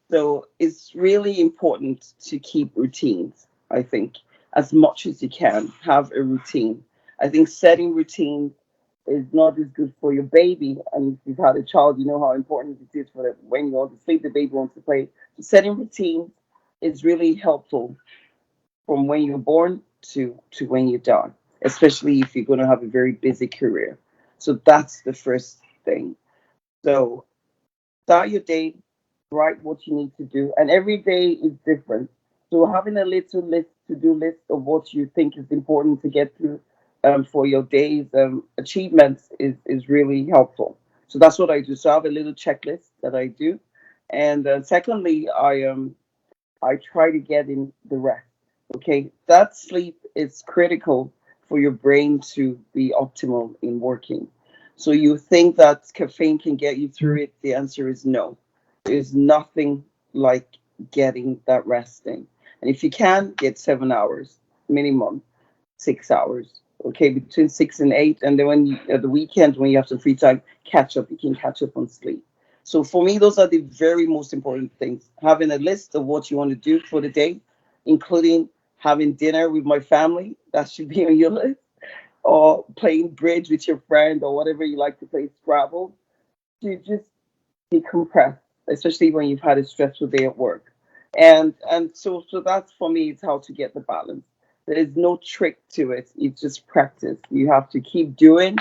So it's really important to keep routines, I think, as much as you can. Have a routine. I think setting routines is not just good for your baby. And if you've had a child, you know how important it is for them. When you want to sleep, the baby wants to play. So setting routines is really helpful from when you're born to when you die, especially if you're going to have a very busy career. So that's the first thing. So start your day, write what you need to do, and every day is different. So having a little to-do list of what you think is important to get through for your day's achievements is really helpful. So that's what I do. So I have a little checklist that I do, and secondly, I try to get in the rest. Okay, that sleep is critical for your brain to be optimal in working. So you think that caffeine can get you through it? The answer is no. There's nothing like getting that resting. And if you can, get 7 hours minimum, 6 hours. Okay, between 6 and 8, and then when at the weekend when you have some free time, catch up. You can catch up on sleep. So for me, those are the very most important things. Having a list of what you want to do for the day, including having dinner with my family, that should be on your list, or playing bridge with your friend, or whatever you like to play, Scrabble, to just decompress, especially when you've had a stressful day at work. And so that's for me, it's how to get the balance. There is no trick to it. It's just practice. You have to keep doing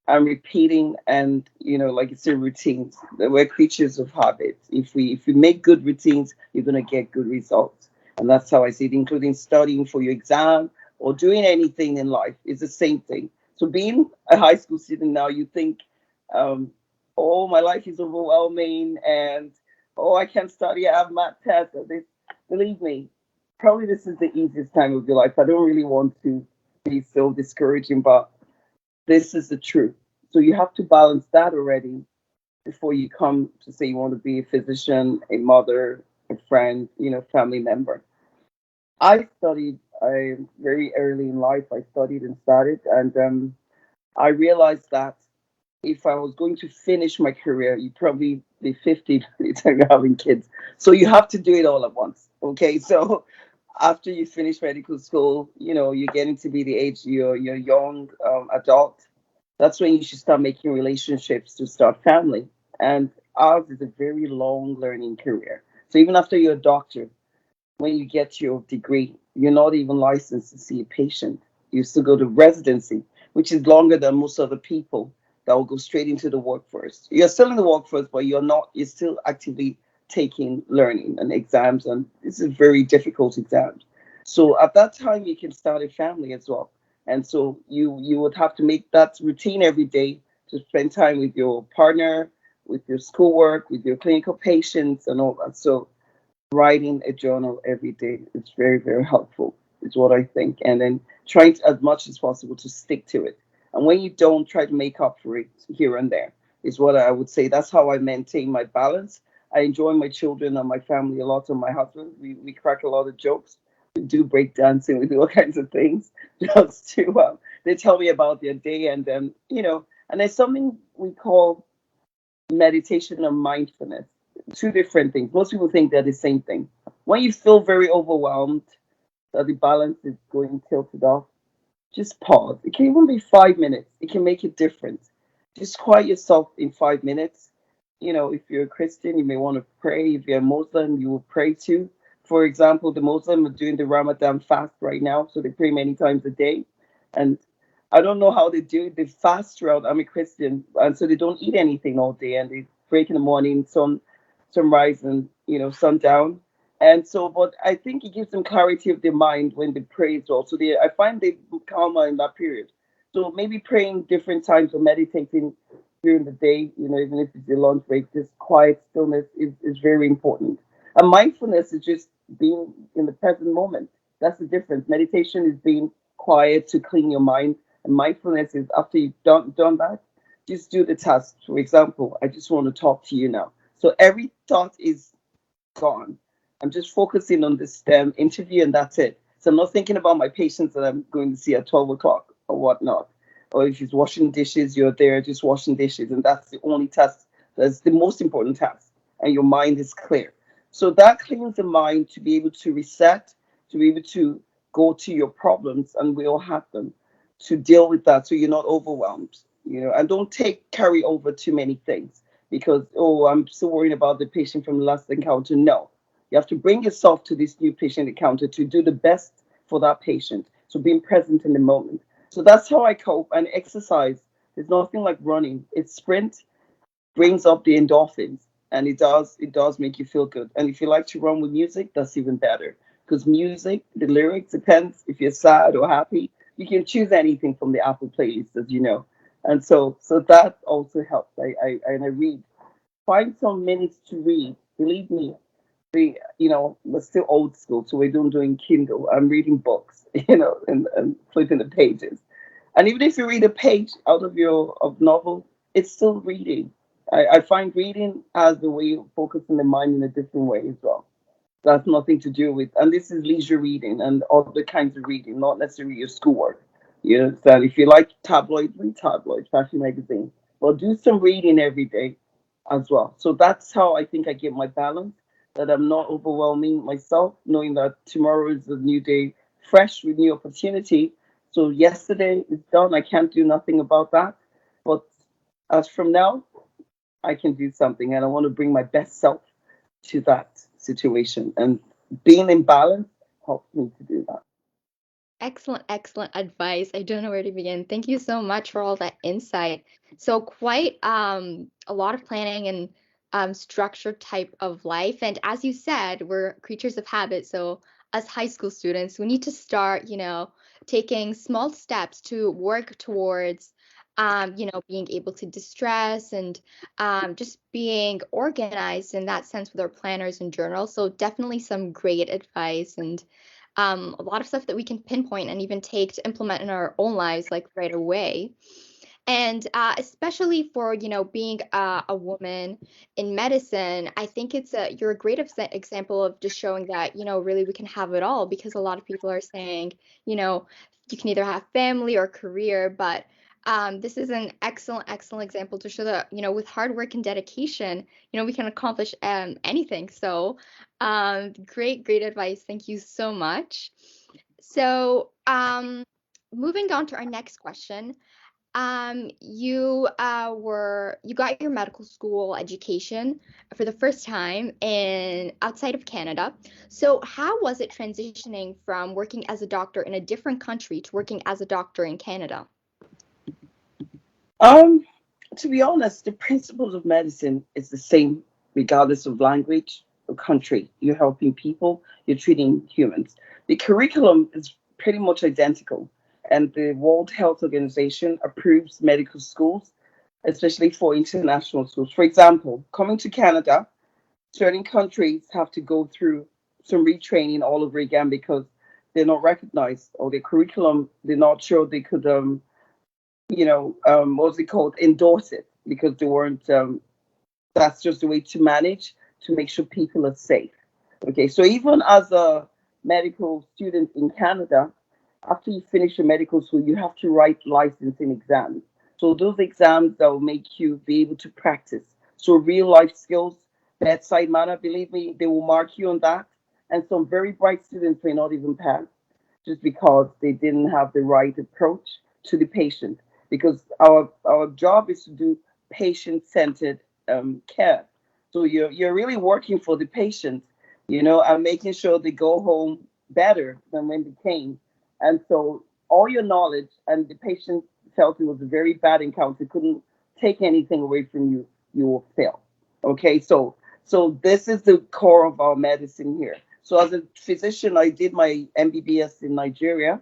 and repeating, and like it's a routines. We're creatures of habit. If we make good routines, you're gonna get good results. And that's how I see it, including studying for your exam or doing anything in life. It's the same thing. So being a high school student now, you think oh, my life is overwhelming, and oh, I can't study, I have math tests. Or this, believe me, probably this is the easiest time of your life. I don't really want to be so discouraging, but this is the truth. So you have to balance that already before you come to say you want to be a physician, a mother, a friend, family member. I studied very early in life. I studied and started, and I realized that if I was going to finish my career, you'd probably be 50 by the time you're having kids. So you have to do it all at once. Okay. So after you finish medical school, you're getting to be the age you're young adult. That's when you should start making relationships to start family. And ours is a very long learning career. So even after you're a doctor, when you get your degree, you're not even licensed to see a patient. You still go to residency, which is longer than most other people that will go straight into the workforce. You're still in the workforce, but you're still actively taking learning and exams, and this is very difficult exams. So at that time, you can start a family as well. And so you would have to make that routine every day to spend time with your partner, with your schoolwork, with your clinical patients, and all that. So writing a journal every day is very, very helpful, is what I think. And then trying to, as much as possible, to stick to it. And when you don't, try to make up for it here and there, is what I would say. That's how I maintain my balance. I enjoy my children and my family a lot, and my husband. We crack a lot of jokes. We do break dancing. We do all kinds of things just to, they tell me about their day. And then, and there's something we call meditation and mindfulness, two different things. Most people think they're the same thing. When you feel very overwhelmed, that the balance is going tilted off, just pause. It can even be 5 minutes. It can make a difference. Just quiet yourself in 5 minutes. If you're a Christian, you may want to pray. If you're a Muslim, you will pray too. For example, the Muslim are doing the Ramadan fast right now, so they pray many times a day. And I don't know how they do it. They fast throughout. I'm a Christian, and so they don't eat anything all day, and they break in the morning, sunrise, and sundown. And so, but I think it gives them clarity of their mind when they pray as well. So I find they calmer in that period. So maybe praying different times or meditating during the day, even if it's a lunch break, just quiet stillness is very important. And mindfulness is just being in the present moment. That's the difference. Meditation is being quiet to clean your mind, and mindfulness is after you've done that, just do the task. For example, I just want to talk to you now. So every thought is gone. I'm just focusing on this interview, and that's it. So I'm not thinking about my patients that I'm going to see at 12 o'clock or whatnot. Or if she's washing dishes, you're there just washing dishes, and that's the only task. That's the most important task, and your mind is clear. So that cleans the mind to be able to reset, to be able to go to your problems, and we all have them, to deal with that so you're not overwhelmed, and don't carry over too many things because, oh, I'm still worried about the patient from the last encounter. No, you have to bring yourself to this new patient encounter to do the best for that patient. So being present in the moment. So that's how I cope. And exercise is nothing like running. It's sprint, brings up the endorphins, and it does make you feel good. And if you like to run with music, that's even better, because music, the lyrics, depends if you're sad or happy. You can choose anything from the Apple playlist, as you know. And so that also helps. I read. Find some minutes to read. Believe me, we're still old school, so we don't doing Kindle. I'm reading books, and flipping the pages. And even if you read a page out of your of novel, it's still reading. I find reading as a way of focusing the mind in a different way as well. That's nothing to do with, and this is leisure reading and other kinds of reading, not necessarily your schoolwork. So if you like tabloid, read tabloid, fashion magazine, but do some reading every day as well. So that's how I think I get my balance, that I'm not overwhelming myself, knowing that tomorrow is a new day, fresh with new opportunity. So yesterday is done. I can't do nothing about that. But as from now, I can do something, and I want to bring my best self to that situation. And being in balance helps me to do that. Excellent, excellent advice. I don't know where to begin. Thank you so much for all that insight. So quite a lot of planning and structured type of life. And as you said, we're creatures of habit. So as high school students, we need to start, taking small steps to work towards being able to distress and just being organized in that sense with our planners and journals. So definitely some great advice and a lot of stuff that we can pinpoint and even take to implement in our own lives like right away. And especially for being a woman in medicine, I think you're a great example of just showing that really we can have it all, because a lot of people are saying you know you can either have family or career, but this is an excellent example to show that with hard work and dedication we can accomplish anything. So great advice, thank you so much. So moving on to our next question. You got your medical school education for the first time in outside of Canada. So how was it transitioning from working as a doctor in a different country to working as a doctor in Canada? Um, to be honest, the principles of medicine is the same regardless of language or country. You're helping people, you're treating humans. The curriculum is pretty much identical, and the World Health Organization approves medical schools, especially for international schools. For example, coming to Canada, certain countries have to go through some retraining all over again because they're not recognized, or the curriculum, they're not sure they could what's it called, endorse it, because they weren't, that's just the way to manage to make sure people are safe. Okay, so even as a medical student in Canada, after you finish your medical school, you have to write licensing exams. So those exams that will make you be able to practice. So real life skills, bedside manner, believe me, they will mark you on that. And some very bright students may not even pass just because they didn't have the right approach to the patient. Because our job is to do patient centered care. So you're really working for the patient, and making sure they go home better than when they came. And so all your knowledge, and the patient felt it was a very bad encounter, couldn't take anything away from you, you will fail. Okay, so this is the core of our medicine here. So as a physician, I did my MBBS in Nigeria.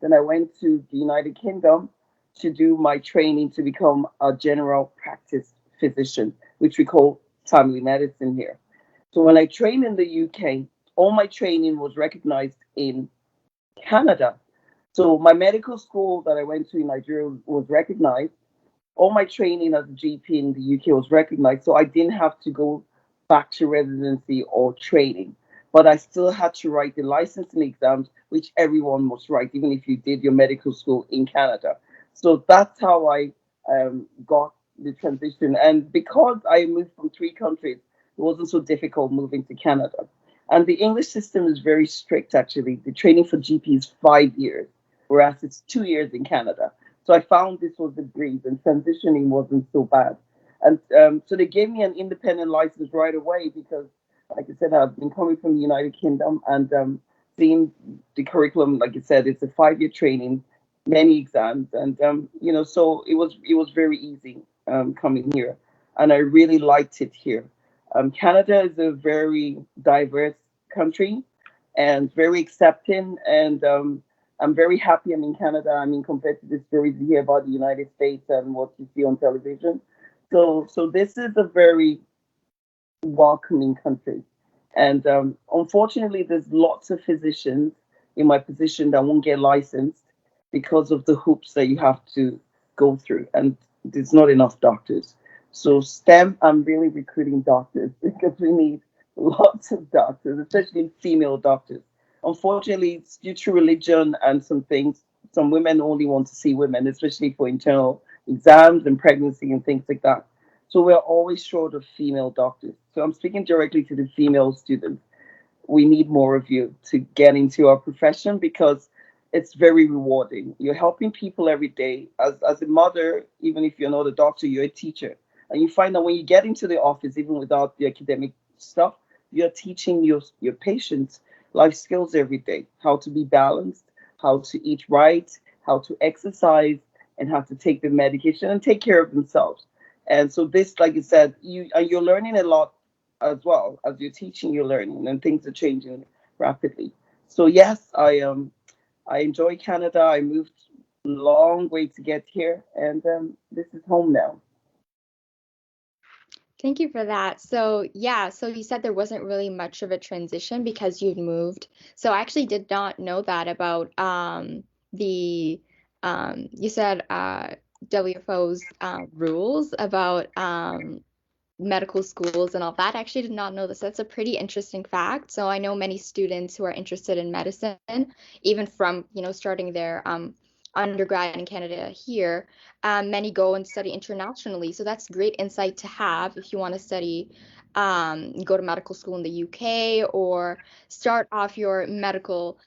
Then I went to the United Kingdom to do my training to become a general practice physician, which we call family medicine here. So when I trained in the UK, all my training was recognized in Canada. So my medical school that I went to in Nigeria was recognized. All my training as a GP in the UK was recognized. So I didn't have to go back to residency or training. But I still had to write the licensing exams, which everyone must write, even if you did your medical school in Canada. So that's how I got the transition. And because I moved from three countries, it wasn't so difficult moving to Canada. And the English system is very strict, actually. The training for GP is 5 years, whereas it's 2 years in Canada. So I found this was a breeze, and transitioning wasn't so bad. And so they gave me an independent license right away because, like I said, I've been coming from the United Kingdom, and seeing the curriculum, like I said, it's a 5 year training, many exams, and so it was very easy coming here, and I really liked it here. Canada is a very diverse country and very accepting, and I'm very happy I'm in Canada. I mean, compared to the stories you hear about the United States and what you see on television. So this is a very welcoming country. And unfortunately, there's lots of physicians in my position that won't get licensed because of the hoops that you have to go through. And there's not enough doctors. So STEM, I'm really recruiting doctors because we need lots of doctors, especially female doctors. Unfortunately, it's due to religion and some things. Some women only want to see women, especially for internal exams and pregnancy and things like that. So we're always short of female doctors. So I'm speaking directly to the female students. We need more of you to get into our profession because it's very rewarding. You're helping people every day. As a mother, even if you're not a doctor, you're a teacher. And you find that when you get into the office, even without the academic stuff, you're teaching your patients life skills every day, how to be balanced, how to eat right, how to exercise, and how to take the medication and take care of themselves. And so this, like I said, you're learning a lot as well as you're teaching. You're learning, and things are changing rapidly. So yes, I enjoy Canada. I moved long way to get here, and this is home now. Thank you for that. So, yeah, so you said there wasn't really much of a transition because you'd moved. So I actually did not know that about the you said WFO's rules about medical schools and all that. I actually did not know this. That's a pretty interesting fact. So I know many students who are interested in medicine, even from, starting their undergrad in Canada here, many go and study internationally. So that's great insight to have if you want to study, go to medical school in the UK or start off your medical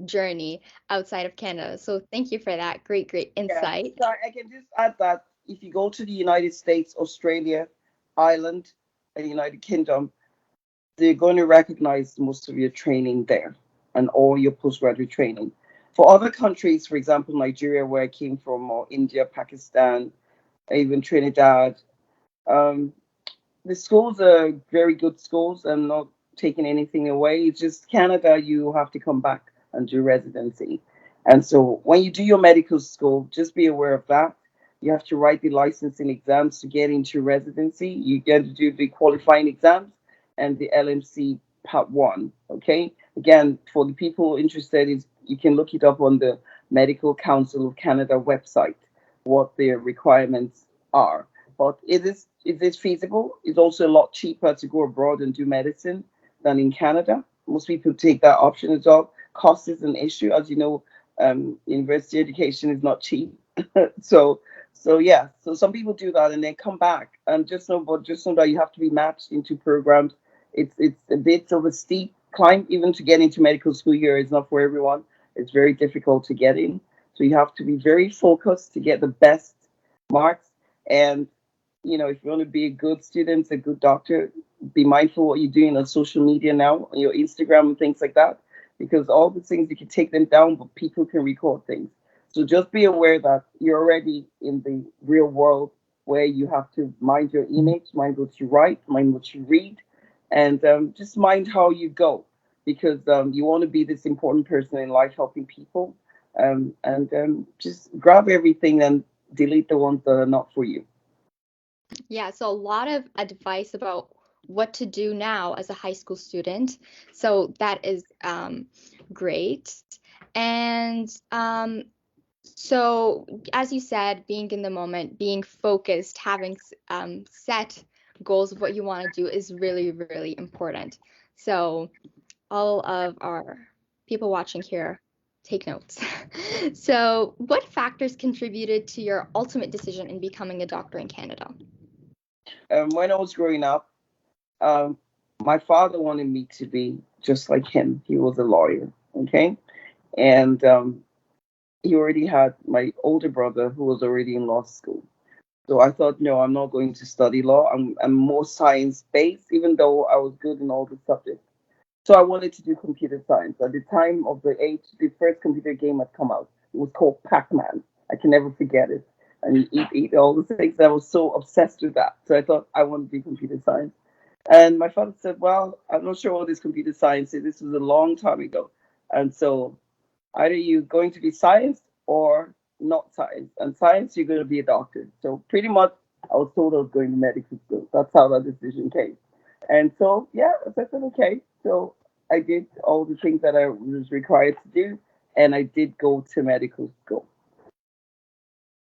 journey outside of Canada. So thank you for that. Great, great Yeah, insight. so I can just add that if you go to the United States, Australia, Ireland, and United Kingdom, they're going to recognize most of your training there and all your postgraduate training. For other countries, for example, Nigeria, where I came from, or India, Pakistan, even Trinidad, um, the schools are very good schools. I'm not taking anything away. It's just Canada, you have to come back and do residency. And so when you do your medical school, just be aware of that. You have to write the licensing exams to get into residency. You get to do the qualifying exams and the LMC part one. Okay. Again, for the people interested, is you can look it up on the Medical Council of Canada website, what their requirements are. But it is feasible. It's also a lot cheaper to go abroad and do medicine than in Canada. Most people take that option as well. Cost is an issue, as you know. University education is not cheap. so yeah. So some people do that and then come back. And just know that you have to be matched into programs. It's a bit of a steep climb even to get into medical school here. It's not for everyone. It's very difficult to get in. So you have to be very focused to get the best marks. And if you want to be a good student, a good doctor, be mindful what you're doing on social media now, on your Instagram and things like that, because all the things you can take them down, but people can record things. So just be aware that you're already in the real world where you have to mind your image, mind what you write, mind what you read, and just mind how you go, because you want to be this important person in life, helping people, and just grab everything and delete the ones that are not for you. Yeah, so a lot of advice about what to do now as a high school student. So that is great. And so, as you said, being in the moment, being focused, having set goals of what you want to do is really, really important. So, all of our people watching here, take notes. So, what factors contributed to your ultimate decision in becoming a doctor in Canada? When I was growing up, um, my father wanted me to be just like him. He was a lawyer, okay? And he already had my older brother who was already in law school. So I thought, no, I'm not going to study law. I'm more science based, even though I was good in all the subjects. So I wanted to do computer science. At the time of the age, the first computer game had come out. It was called Pac-Man. I can never forget it. And you eat all the things. I was so obsessed with that. So I thought I want to do computer science. And my father said, well, I'm not sure what this computer science is. This was a long time ago. And so either you're going to be science or not science. And science, you're going to be a doctor. So pretty much I was told I was going to medical school. That's how that decision came. And so, yeah, I said, okay. So I did all the things that I was required to do. And I did go to medical school.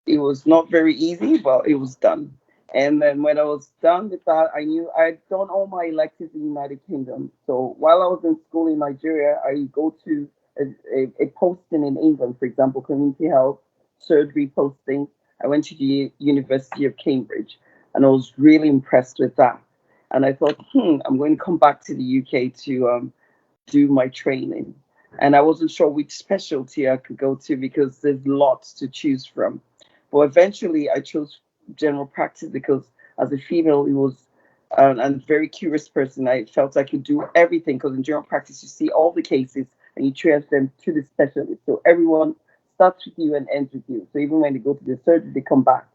It was not very easy, but it was done. And then when I was done with that, I knew I'd done all my electives in the United Kingdom. So while I was in school in Nigeria, I go to a posting in England, for example, community health, surgery posting. I went to the University of Cambridge, and I was really impressed with that. And I thought, I'm going to come back to the UK to do my training. And I wasn't sure which specialty I could go to because there's lots to choose from. But eventually, I chose general practice because as a female, it was and very curious person. I felt I could do everything because in general practice, you see all the cases and you transfer them to the specialist. So everyone starts with you and ends with you. So even when they go to the surgery, they come back.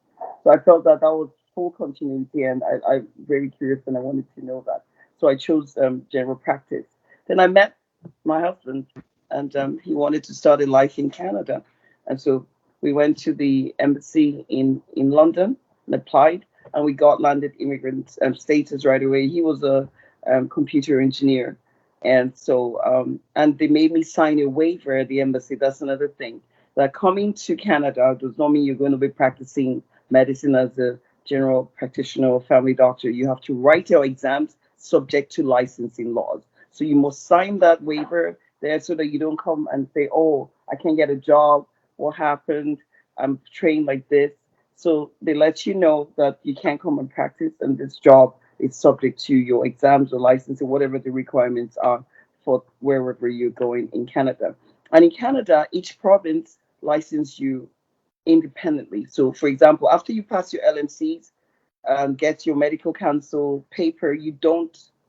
So I felt that was full continuity, and I'm very curious and I wanted to know that. So I chose general practice. Then I met my husband, and he wanted to start a life in Canada. And so We went to the embassy in London and applied, and we got landed immigrant status right away. He was a computer engineer, and so and they made me sign a waiver at the embassy. That's another thing. That coming to Canada does not mean you're going to be practicing medicine as a general practitioner or family doctor. You have to write your exams subject to licensing laws. So you must sign that waiver there so that you don't come and say, oh, I can't get a job. What happened? I'm trained like this. So they let you know that you can't come and practice, and this job is subject to your exams or license or whatever the requirements are for wherever you're going in Canada. And in Canada, each province license you independently. So, for example, after you pass your LMCs, get your medical council paper, you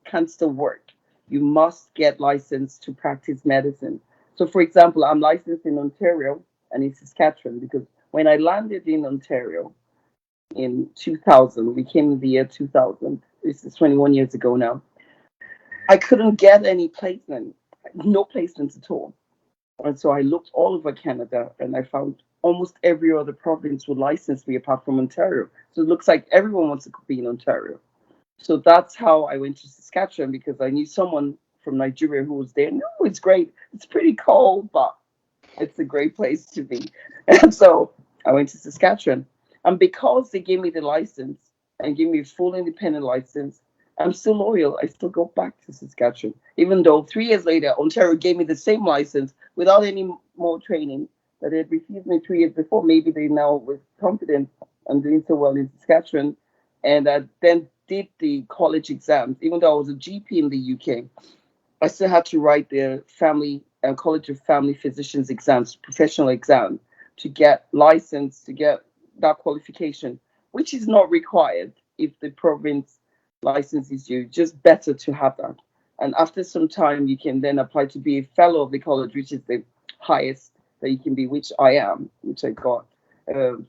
can't still work. You must get licensed to practice medicine. So, for example, I'm licensed in Ontario and in Saskatchewan because when I landed in Ontario in 2000, we came in the year 2000. This is 21 years ago now. I couldn't get any placement, no placements at all. And so I looked all over Canada and I found almost every other province would license me apart from Ontario. So it looks like everyone wants to be in Ontario. So that's how I went to Saskatchewan because I knew someone from Nigeria who was there. No, it's great. It's pretty cold, but it's a great place to be. And so I went to Saskatchewan. And because they gave me the license and gave me a full independent license, I'm still loyal. I still go back to Saskatchewan, even though 3 years later, Ontario gave me the same license without any more training that they had refused me 3 years before. Maybe they now were confident I'm doing so well in Saskatchewan. And I then did the college exams. Even though I was a GP in the UK, I still had to write the family College of Family Physicians exams, professional exam, to get licensed, to get that qualification, which is not required if the province licenses you. Just better to have that. And after some time, you can then apply to be a fellow of the college, which is the highest that you can be, which I am, which I got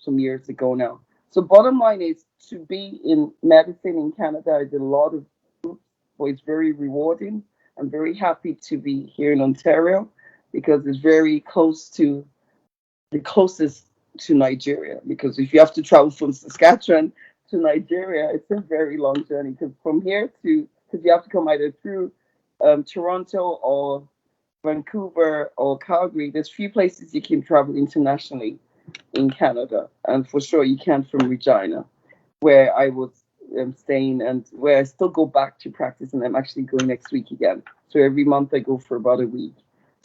some years ago now. So bottom line is to be in medicine in Canada, I did a lot of groups, so it's very rewarding. I'm very happy to be here in Ontario because it's very close to the closest to Nigeria. Because if you have to travel from Saskatchewan to Nigeria, it's a very long journey. Because from here because you have to come either through Toronto or Vancouver or Calgary. There's few places you can travel internationally in Canada, and for sure you can from Regina, where I was staying and where I still go back to practice, and I'm actually going next week again. So every month I go for about a week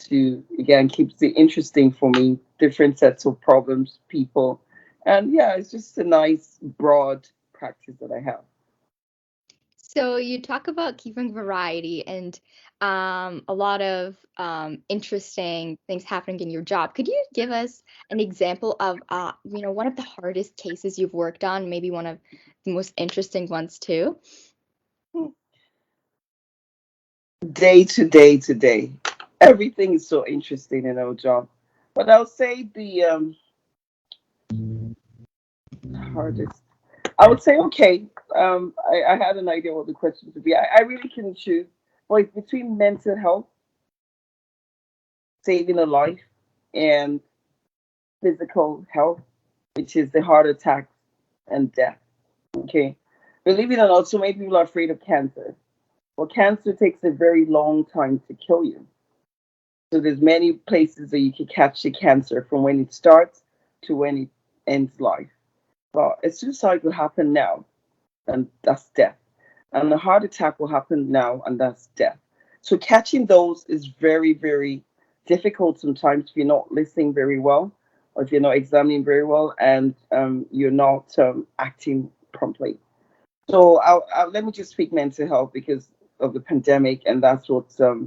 to again keeps it interesting for me, different sets of problems, people, and yeah, it's just a nice broad practice that I have. So you talk about keeping variety and a lot of interesting things happening in your job. Could you give us an example of one of the hardest cases you've worked on, maybe one of the most interesting ones too? Day to day to day, everything is so interesting in our job. But I'll say the hardest. I would say okay. I had an idea what the questions would be. I really couldn't choose. But it's between mental health, saving a life, and physical health, which is the heart attack and death. Okay. Believe it or not, so many people are afraid of cancer. Well, cancer takes a very long time to kill you. So there's many places that you can catch the cancer from when it starts to when it ends life. Well, a suicide will happen now, and that's death. And a heart attack will happen now, and that's death. So catching those is very, very difficult sometimes if you're not listening very well, or if you're not examining very well, and you're not acting promptly. So let me just speak mental health because of the pandemic, and that's what's a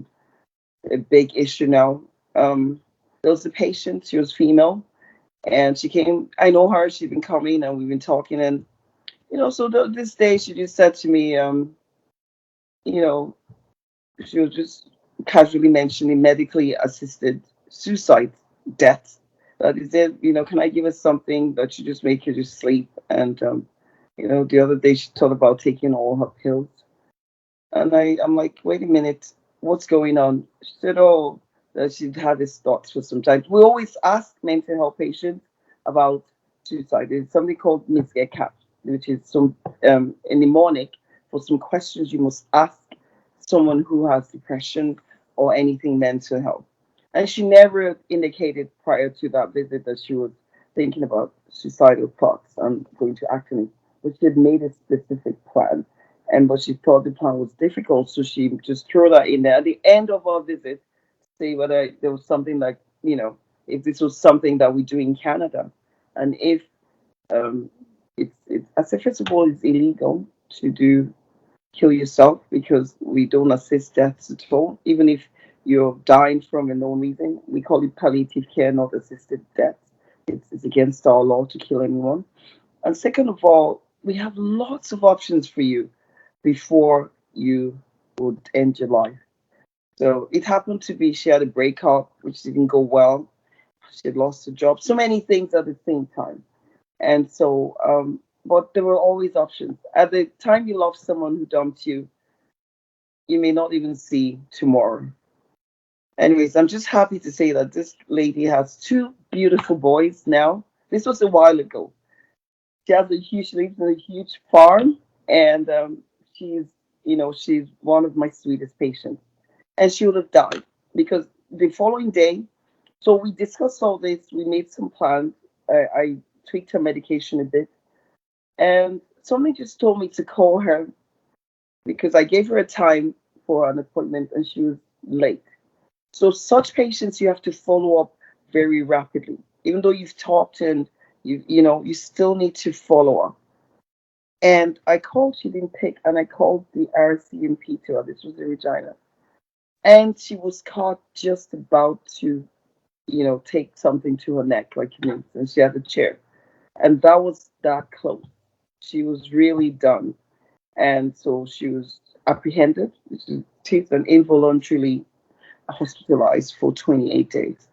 big issue now. There was a patient, she was female, and she came. I know her, she's been coming, and we've been talking, and so this day she just said to me, you know, she was just casually mentioning medically assisted suicide, death. That is it. Can I give her something that should just make her just sleep? And the other day she thought about taking all her pills, and I'm like, wait a minute, what's going on? She said, oh, that she'd had these thoughts for some time. We always ask mental health patients, about suicide. There's something called misgecap, which is some a mnemonic for some questions you must ask someone who has depression or anything mental health. And she never indicated prior to that visit that she was thinking about suicidal thoughts and going to act on it. But she had made a specific plan. And but she thought the plan was difficult, so she just threw that in there. At the end of our visit, see whether there was something like, if this was something that we do in Canada. And if um, it's as if first of all, it's illegal to do kill yourself because we don't assist deaths at all. Even if you're dying from a known reason, we call it palliative care, not assisted death. It's against our law to kill anyone. And second of all, we have lots of options for you before you would end your life. So it happened to be she had a breakup, which didn't go well. She had lost her job, so many things at the same time. And so, but there were always options. At the time you love someone who dumped you, you may not even see tomorrow. Anyways, I'm just happy to say that this lady has two beautiful boys now. This was a while ago. She lives in a huge farm, and she's one of my sweetest patients. And she would have died because the following day, so we discussed all this, we made some plans. I tweaked her medication a bit, and something just told me to call her because I gave her a time for an appointment and she was late. So such patients you have to follow up very rapidly. Even though you've talked and you still need to follow up. And I called, she didn't pick, and I called the RCMP to her. This was in Regina. And she was caught just about to, take something to her neck, like and she had a chair. And that was that close. She was really done. And so she was apprehended, she's and involuntarily hospitalized for 28 days.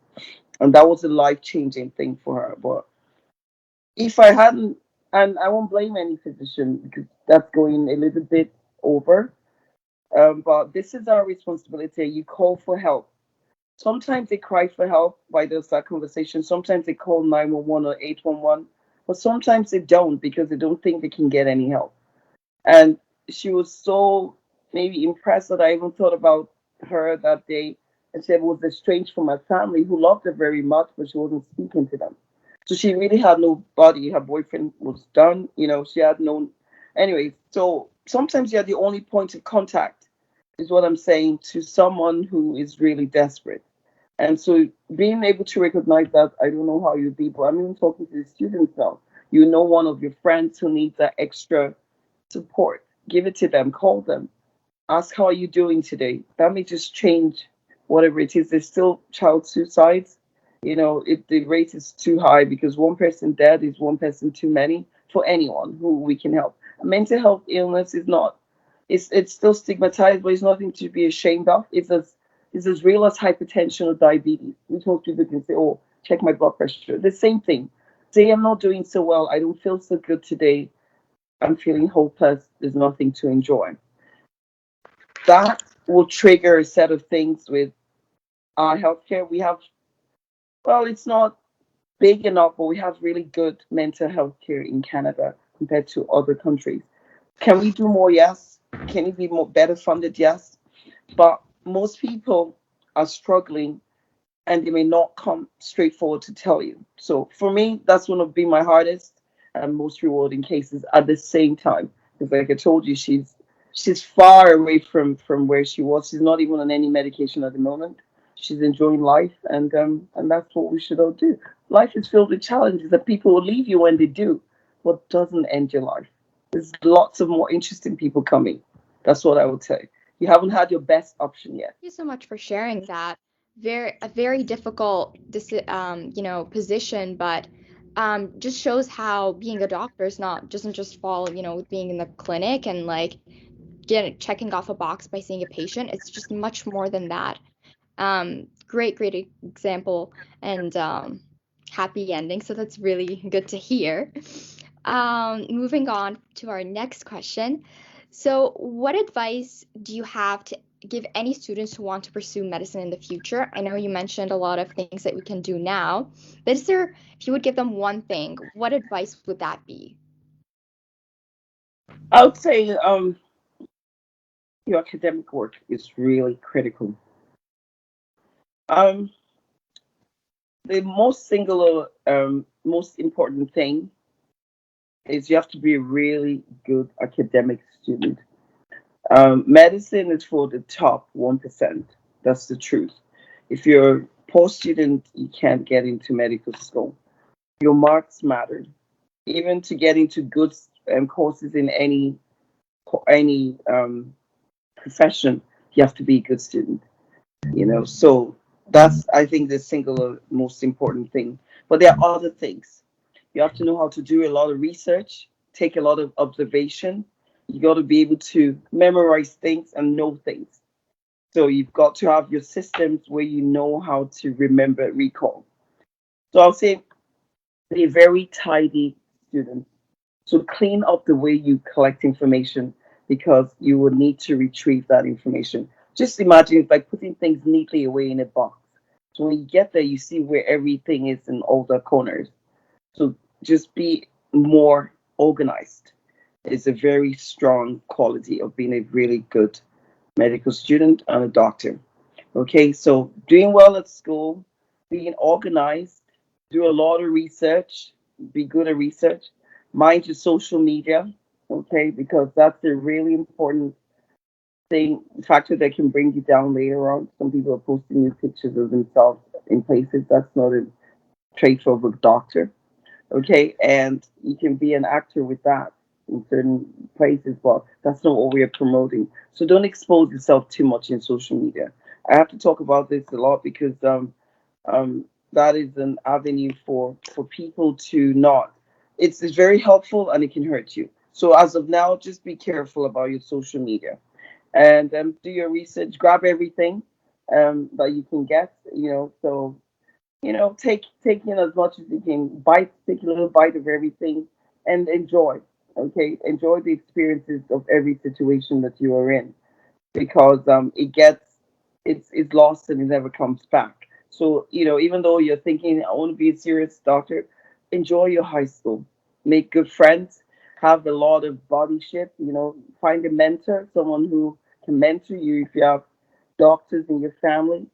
And that was a life changing thing for her. But if I hadn't, and I won't blame any physician because that's going a little bit over, but this is our responsibility. You call for help. Sometimes they cry for help by there's that conversation. Sometimes they call 911 or 811, but sometimes they don't because they don't think they can get any help. And she was so maybe impressed that I even thought about her that day and said it was estranged from my family who loved her very much, but she wasn't speaking to them. So she really had nobody. Her boyfriend was done. She had no. Anyway, so sometimes you're the only point of contact, is what I'm saying, to someone who is really desperate. And so being able to recognize that, I don't know how you be, but I'm even talking to the students now. One of your friends who needs that extra support. Give it to them, call them, ask how are you doing today. That may just change whatever it is. There's still child suicides. The rate is too high because one person dead is one person too many for anyone who we can help. Mental health illness is not, it's still stigmatized, but it's nothing to be ashamed of. It's as real as hypertension or diabetes, which most people can say, oh, check my blood pressure. The same thing. Say I'm not doing so well, I don't feel so good today, I'm feeling hopeless, there's nothing to enjoy. That will trigger a set of things with our healthcare. We have, well, it's not big enough, but we have really good mental health care in Canada compared to other countries. Can we do more? Yes. Can it be better funded? Yes. But most people are struggling and they may not come straight forward to tell you. So for me, that's one of my hardest and most rewarding cases at the same time. Because like I told you, she's far away from where she was. She's not even on any medication at the moment. She's enjoying life, and that's what we should all do. Life is filled with challenges that people will leave you when they do. What doesn't end your life? There's lots of more interesting people coming. That's what I would say. You haven't had your best option yet. Thank you so much for sharing that. A very difficult, position, but just shows how being a doctor doesn't just fall, with being in the clinic and like checking off a box by seeing a patient. It's just much more than that. Great example and happy ending. So that's really good to hear. Moving on to our next question. So, what advice do you have to give any students who want to pursue medicine in the future? I know you mentioned a lot of things that we can do now, but is there, if you would give them one thing, what advice would that be? I would say your academic work is really critical. Um, the most singular, most important thing is you have to be a really good academic student. Medicine is for the top 1%. That's the truth. If you're a poor student, you can't get into medical school. Your marks matter. Even to get into good courses in any profession, you have to be a good student. So that's, I think, the singular most important thing. But there are other things. You have to know how to do a lot of research, take a lot of observation. You got to be able to memorize things and know things. So you've got to have your systems where you know how to remember, recall. So I'll say be a very tidy student. So clean up the way you collect information, because you will need to retrieve that information. Just imagine it's like putting things neatly away in a box. So when you get there, you see where everything is in all the corners. So just be more organized. It's a very strong quality of being a really good medical student and a doctor. Okay, so doing well at school, being organized, do a lot of research, be good at research, mind your social media, okay, because that's a really important thing, factor that can bring you down later on. Some people are posting new pictures of themselves in places. That's not a trait of a doctor, okay, and you can be an actor with that in certain places, but that's not what we are promoting. So don't expose yourself too much in social media. I have to talk about this a lot because um, that is an avenue for people to not. It's very helpful and it can hurt you. So as of now, just be careful about your social media and do your research. Grab everything that you can get. So take in as much as you can. Take a little bite of everything, and enjoy. Okay, enjoy the experiences of every situation that you are in, because it's lost and it never comes back. So even though you're thinking I want to be a serious doctor, enjoy your high school, make good friends, have a lot of bodyship. Find a mentor, someone who can mentor you. If you have doctors in your family,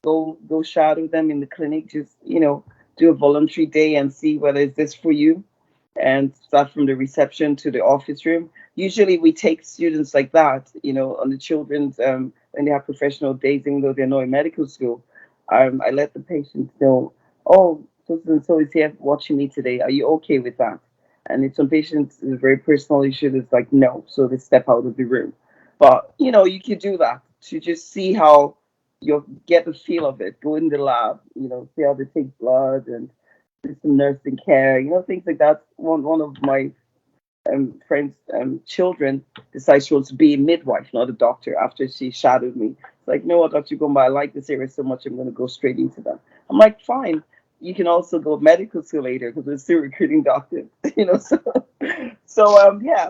go shadow them in the clinic. Just do a voluntary day and see whether it's this for you, and start from the reception to the office room. Usually we take students like that, on the children's when they have professional days, even though they're not in medical school. I let the patients know, oh, so and so is here watching me today. Are you okay with that? And if some patients is a very personal issue, it's like no, so they step out of the room. But you can do that to just see how you'll get the feel of it. Go in the lab, see how they take blood and do some nursing care, things like that. One of my friends' children decided she wants to be a midwife, not a doctor, after she shadowed me. It's like, no, Dr. Gumba, I like this area so much, I'm going to go straight into that. I'm like, fine. You can also go medical school later because we're still recruiting doctors, yeah.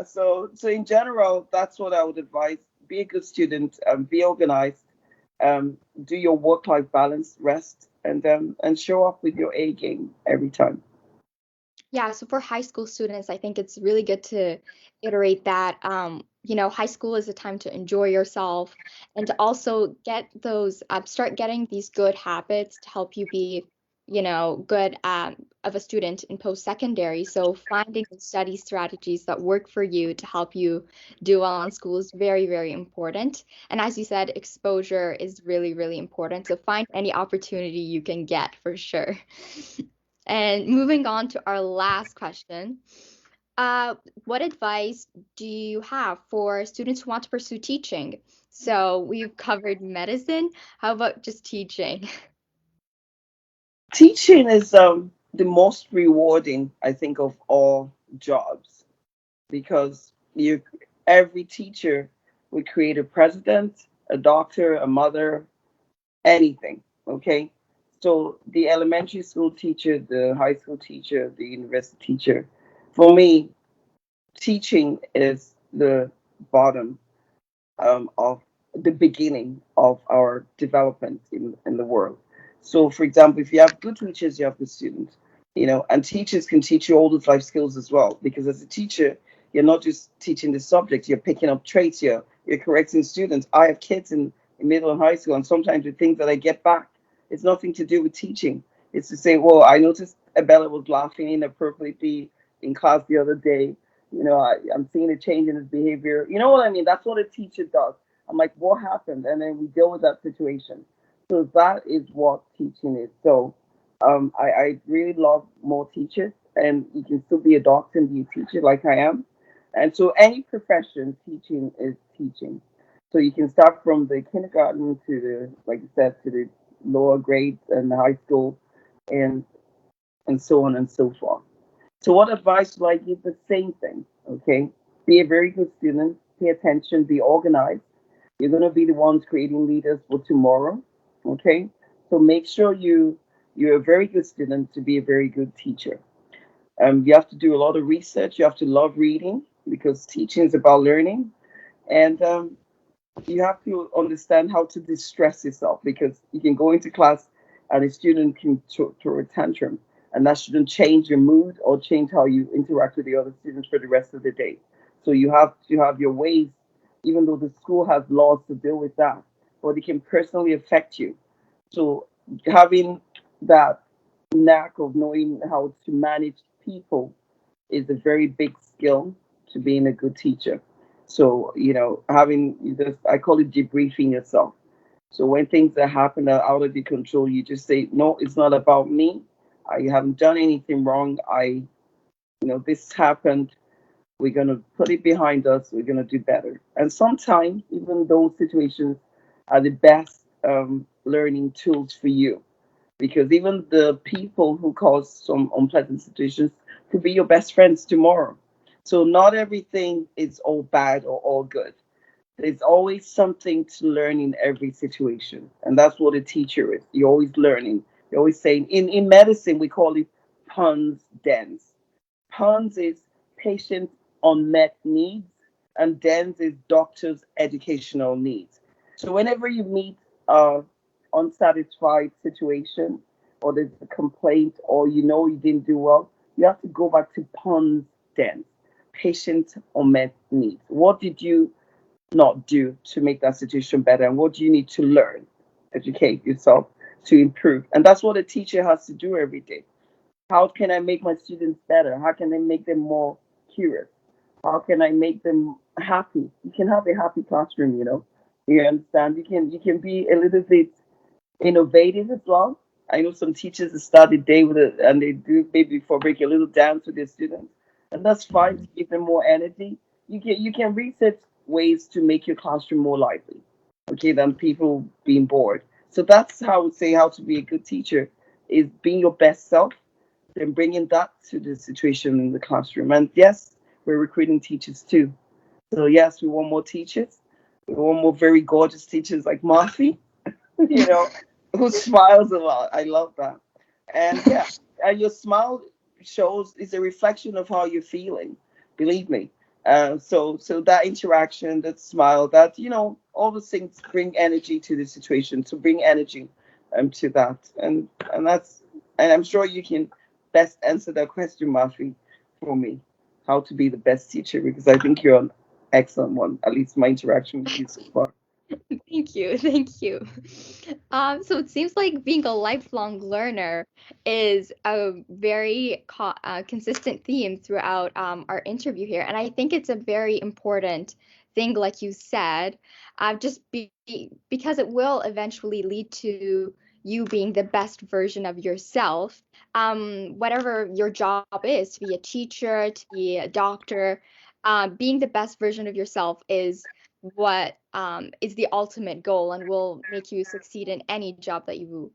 So in general, that's what I would advise. Be a good student, be organized, do your work-life balance, rest, and show up with your A game every time. Yeah, so for high school students, I think it's really good to iterate that, high school is a time to enjoy yourself and to also get those, start getting these good habits to help you be, good of a student in post-secondary. So finding the study strategies that work for you to help you do well on school is very, very important. And as you said, exposure is really, really important. So find any opportunity you can get for sure. And moving on to our last question, what advice do you have for students who want to pursue teaching? So we've covered medicine. How about just teaching? Teaching is the most rewarding, I think, of all jobs, because every teacher would create a president, a doctor, a mother, anything. Okay, so the elementary school teacher, the high school teacher, the university teacher, for me, teaching is the bottom of the beginning of our development in the world. So, for example, if you have good teachers, you have good students, and teachers can teach you all those life skills as well. Because as a teacher, you're not just teaching the subject, you're picking up traits, you're correcting students. I have kids in middle and high school, and sometimes the things that I get back, it's nothing to do with teaching. It's to say, well, I noticed Abella was laughing inappropriately in class the other day. I'm seeing a change in his behavior. You know what I mean? That's what a teacher does. I'm like, what happened? And then we deal with that situation. So that is what teaching is. So I really love more teachers, and you can still be a doctor and be a teacher like I am. And so any profession, teaching is teaching. So you can start from the kindergarten to the, like you said, to the lower grades and the high school, and so on and so forth. So what advice would I give? The same thing, okay? Be a very good student, pay attention, be organized. You're going to be the ones creating leaders for tomorrow, okay? So make sure you're a very good student to be a very good teacher. You have to do a lot of research. You have to love reading because teaching is about learning. And you have to understand how to distress yourself because you can go into class and a student can throw a tantrum, and that shouldn't change your mood or change how you interact with the other students for the rest of the day. So you have to have your ways, even though the school has laws to deal with that, but it can personally affect you. So having that knack of knowing how to manage people is a very big skill to being a good teacher. So, having this, I call it debriefing yourself. So when things that happen are out of your control, you just say, no, it's not about me. I haven't done anything wrong. This happened. We're going to put it behind us. We're going to do better. And sometimes, even those situations are the best learning tools for you because even the people who cause some unpleasant situations could be your best friends tomorrow. So not everything is all bad or all good. There's always something to learn in every situation. And that's what a teacher is. You're always learning. You're always saying, in medicine, we call it puns dens. Puns is patient unmet needs, and dens is doctor's educational needs. So whenever you meet unsatisfied situation or there's a complaint or you didn't do well, you have to go back to Pond's den. Patient unmet needs. What did you not do to make that situation better? And what do you need to learn? Educate yourself to improve. And that's what a teacher has to do every day. How can I make my students better? How can I make them more curious? How can I make them happy? You can have a happy classroom. You understand? You can be a little bit innovative as well. I know some teachers that start the day with it and they do maybe before break a little dance with their students, and that's fine to give them more energy. You can research ways to make your classroom more lively, okay, than people being bored. So that's how I would say how to be a good teacher is being your best self and bringing that to the situation in the classroom. And yes, we're recruiting teachers too. So yes, we want more teachers. We want more very gorgeous teachers like Marcy, you know, who smiles a lot. I love that. And yeah, and your smile shows is a reflection of how you're feeling. Believe me. So that interaction, that smile, that all those things bring energy to the situation. To bring energy to that, and I'm sure you can best answer that question, Mafi, for me. How to be the best teacher because I think you're an excellent one. At least my interaction with you so far. Thank you. Thank you. So it seems like being a lifelong learner is a very consistent theme throughout our interview here. And I think it's a very important thing, like you said, because it will eventually lead to you being the best version of yourself. Whatever your job is, to be a teacher, to be a doctor, being the best version of yourself what is the ultimate goal and will make you succeed in any job that you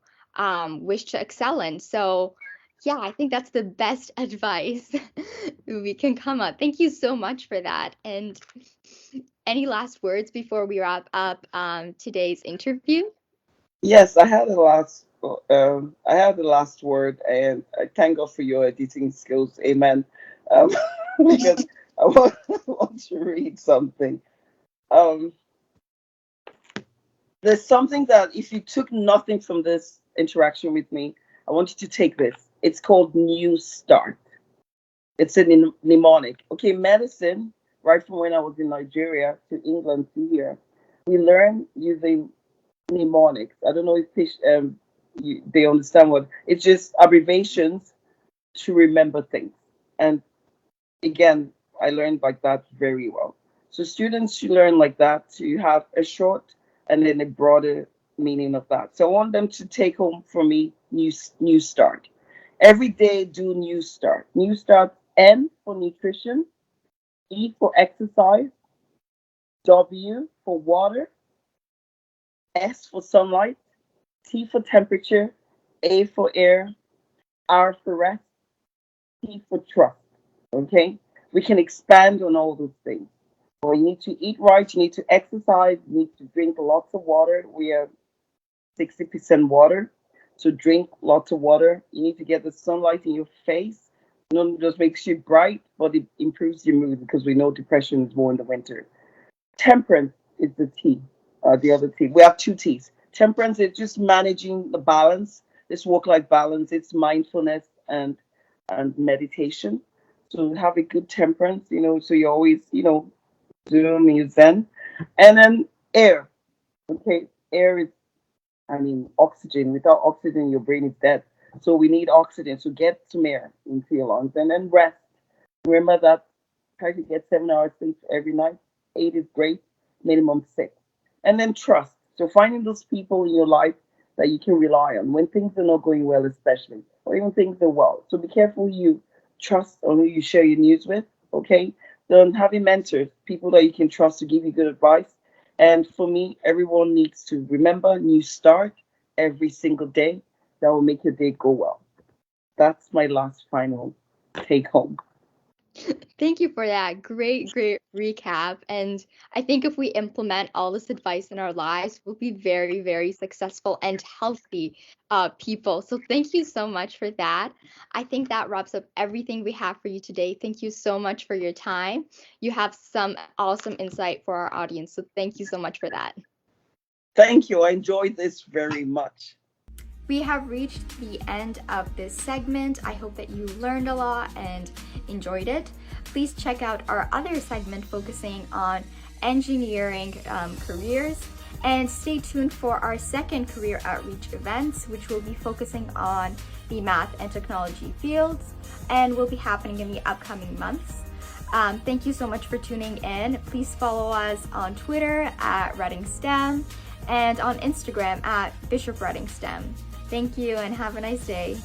wish to excel in. So, yeah, I think that's the best advice we can come up. Thank you so much for that. And any last words before we wrap up today's interview? Yes, I had the last. I had the last word, and I thank God for your editing skills. Amen. Um, because I want, I want to read something. Um, There's something that if you took nothing from this interaction with me, I want you to take this. It's called New Start. It's a mnemonic. Okay, medicine, right from when I was in Nigeria to England to here, we learn using mnemonics. I don't know if they understand what it's just abbreviations to remember things. And again, I learned like that very well. So students should learn like that to have a short and then a broader meaning of that. So I want them to take home for me new start. Every day do new start. New start N for nutrition, E for exercise, W for water, S for sunlight, T for temperature, A for air, R for rest, T for trust. Okay? We can expand on all those things. Well, you need to eat right, you need to exercise, you need to drink lots of water. We are 60% water. So drink lots of water. You need to get the sunlight in your face. Not just makes you bright, but it improves your mood because we know depression is more in the winter. Temperance is the T, the other T. We have two T's. Temperance is just managing the balance, this work-life balance. It's mindfulness and meditation. So have a good temperance, so you always, doing your zen. And then air. Okay, air is, oxygen. Without oxygen, your brain is dead. So we need oxygen. So get some air into your lungs. And then rest. Remember that try to get 7 hours sleep every night. 8 is great, minimum 6. And then trust. So finding those people in your life that you can rely on when things are not going well, especially, or even things are well. So be careful who you trust or who you share your news with, okay? Then having mentors, people that you can trust to give you good advice. And for me, everyone needs to remember new start every single day. That will make your day go well. That's my last final take home. Thank you for that. Great, great recap. And I think if we implement all this advice in our lives, we'll be very, very successful and healthy people. So thank you so much for that. I think that wraps up everything we have for you today. Thank you so much for your time. You have some awesome insight for our audience. So thank you so much for that. Thank you. I enjoyed this very much. We have reached the end of this segment. I hope that you learned a lot and enjoyed it. Please check out our other segment focusing on engineering careers, and stay tuned for our second career outreach events, which will be focusing on the math and technology fields and will be happening in the upcoming months. Thank you so much for tuning in. Please follow us on Twitter at Reading STEM and on Instagram at Bishop Reading STEM. Thank you and have a nice day.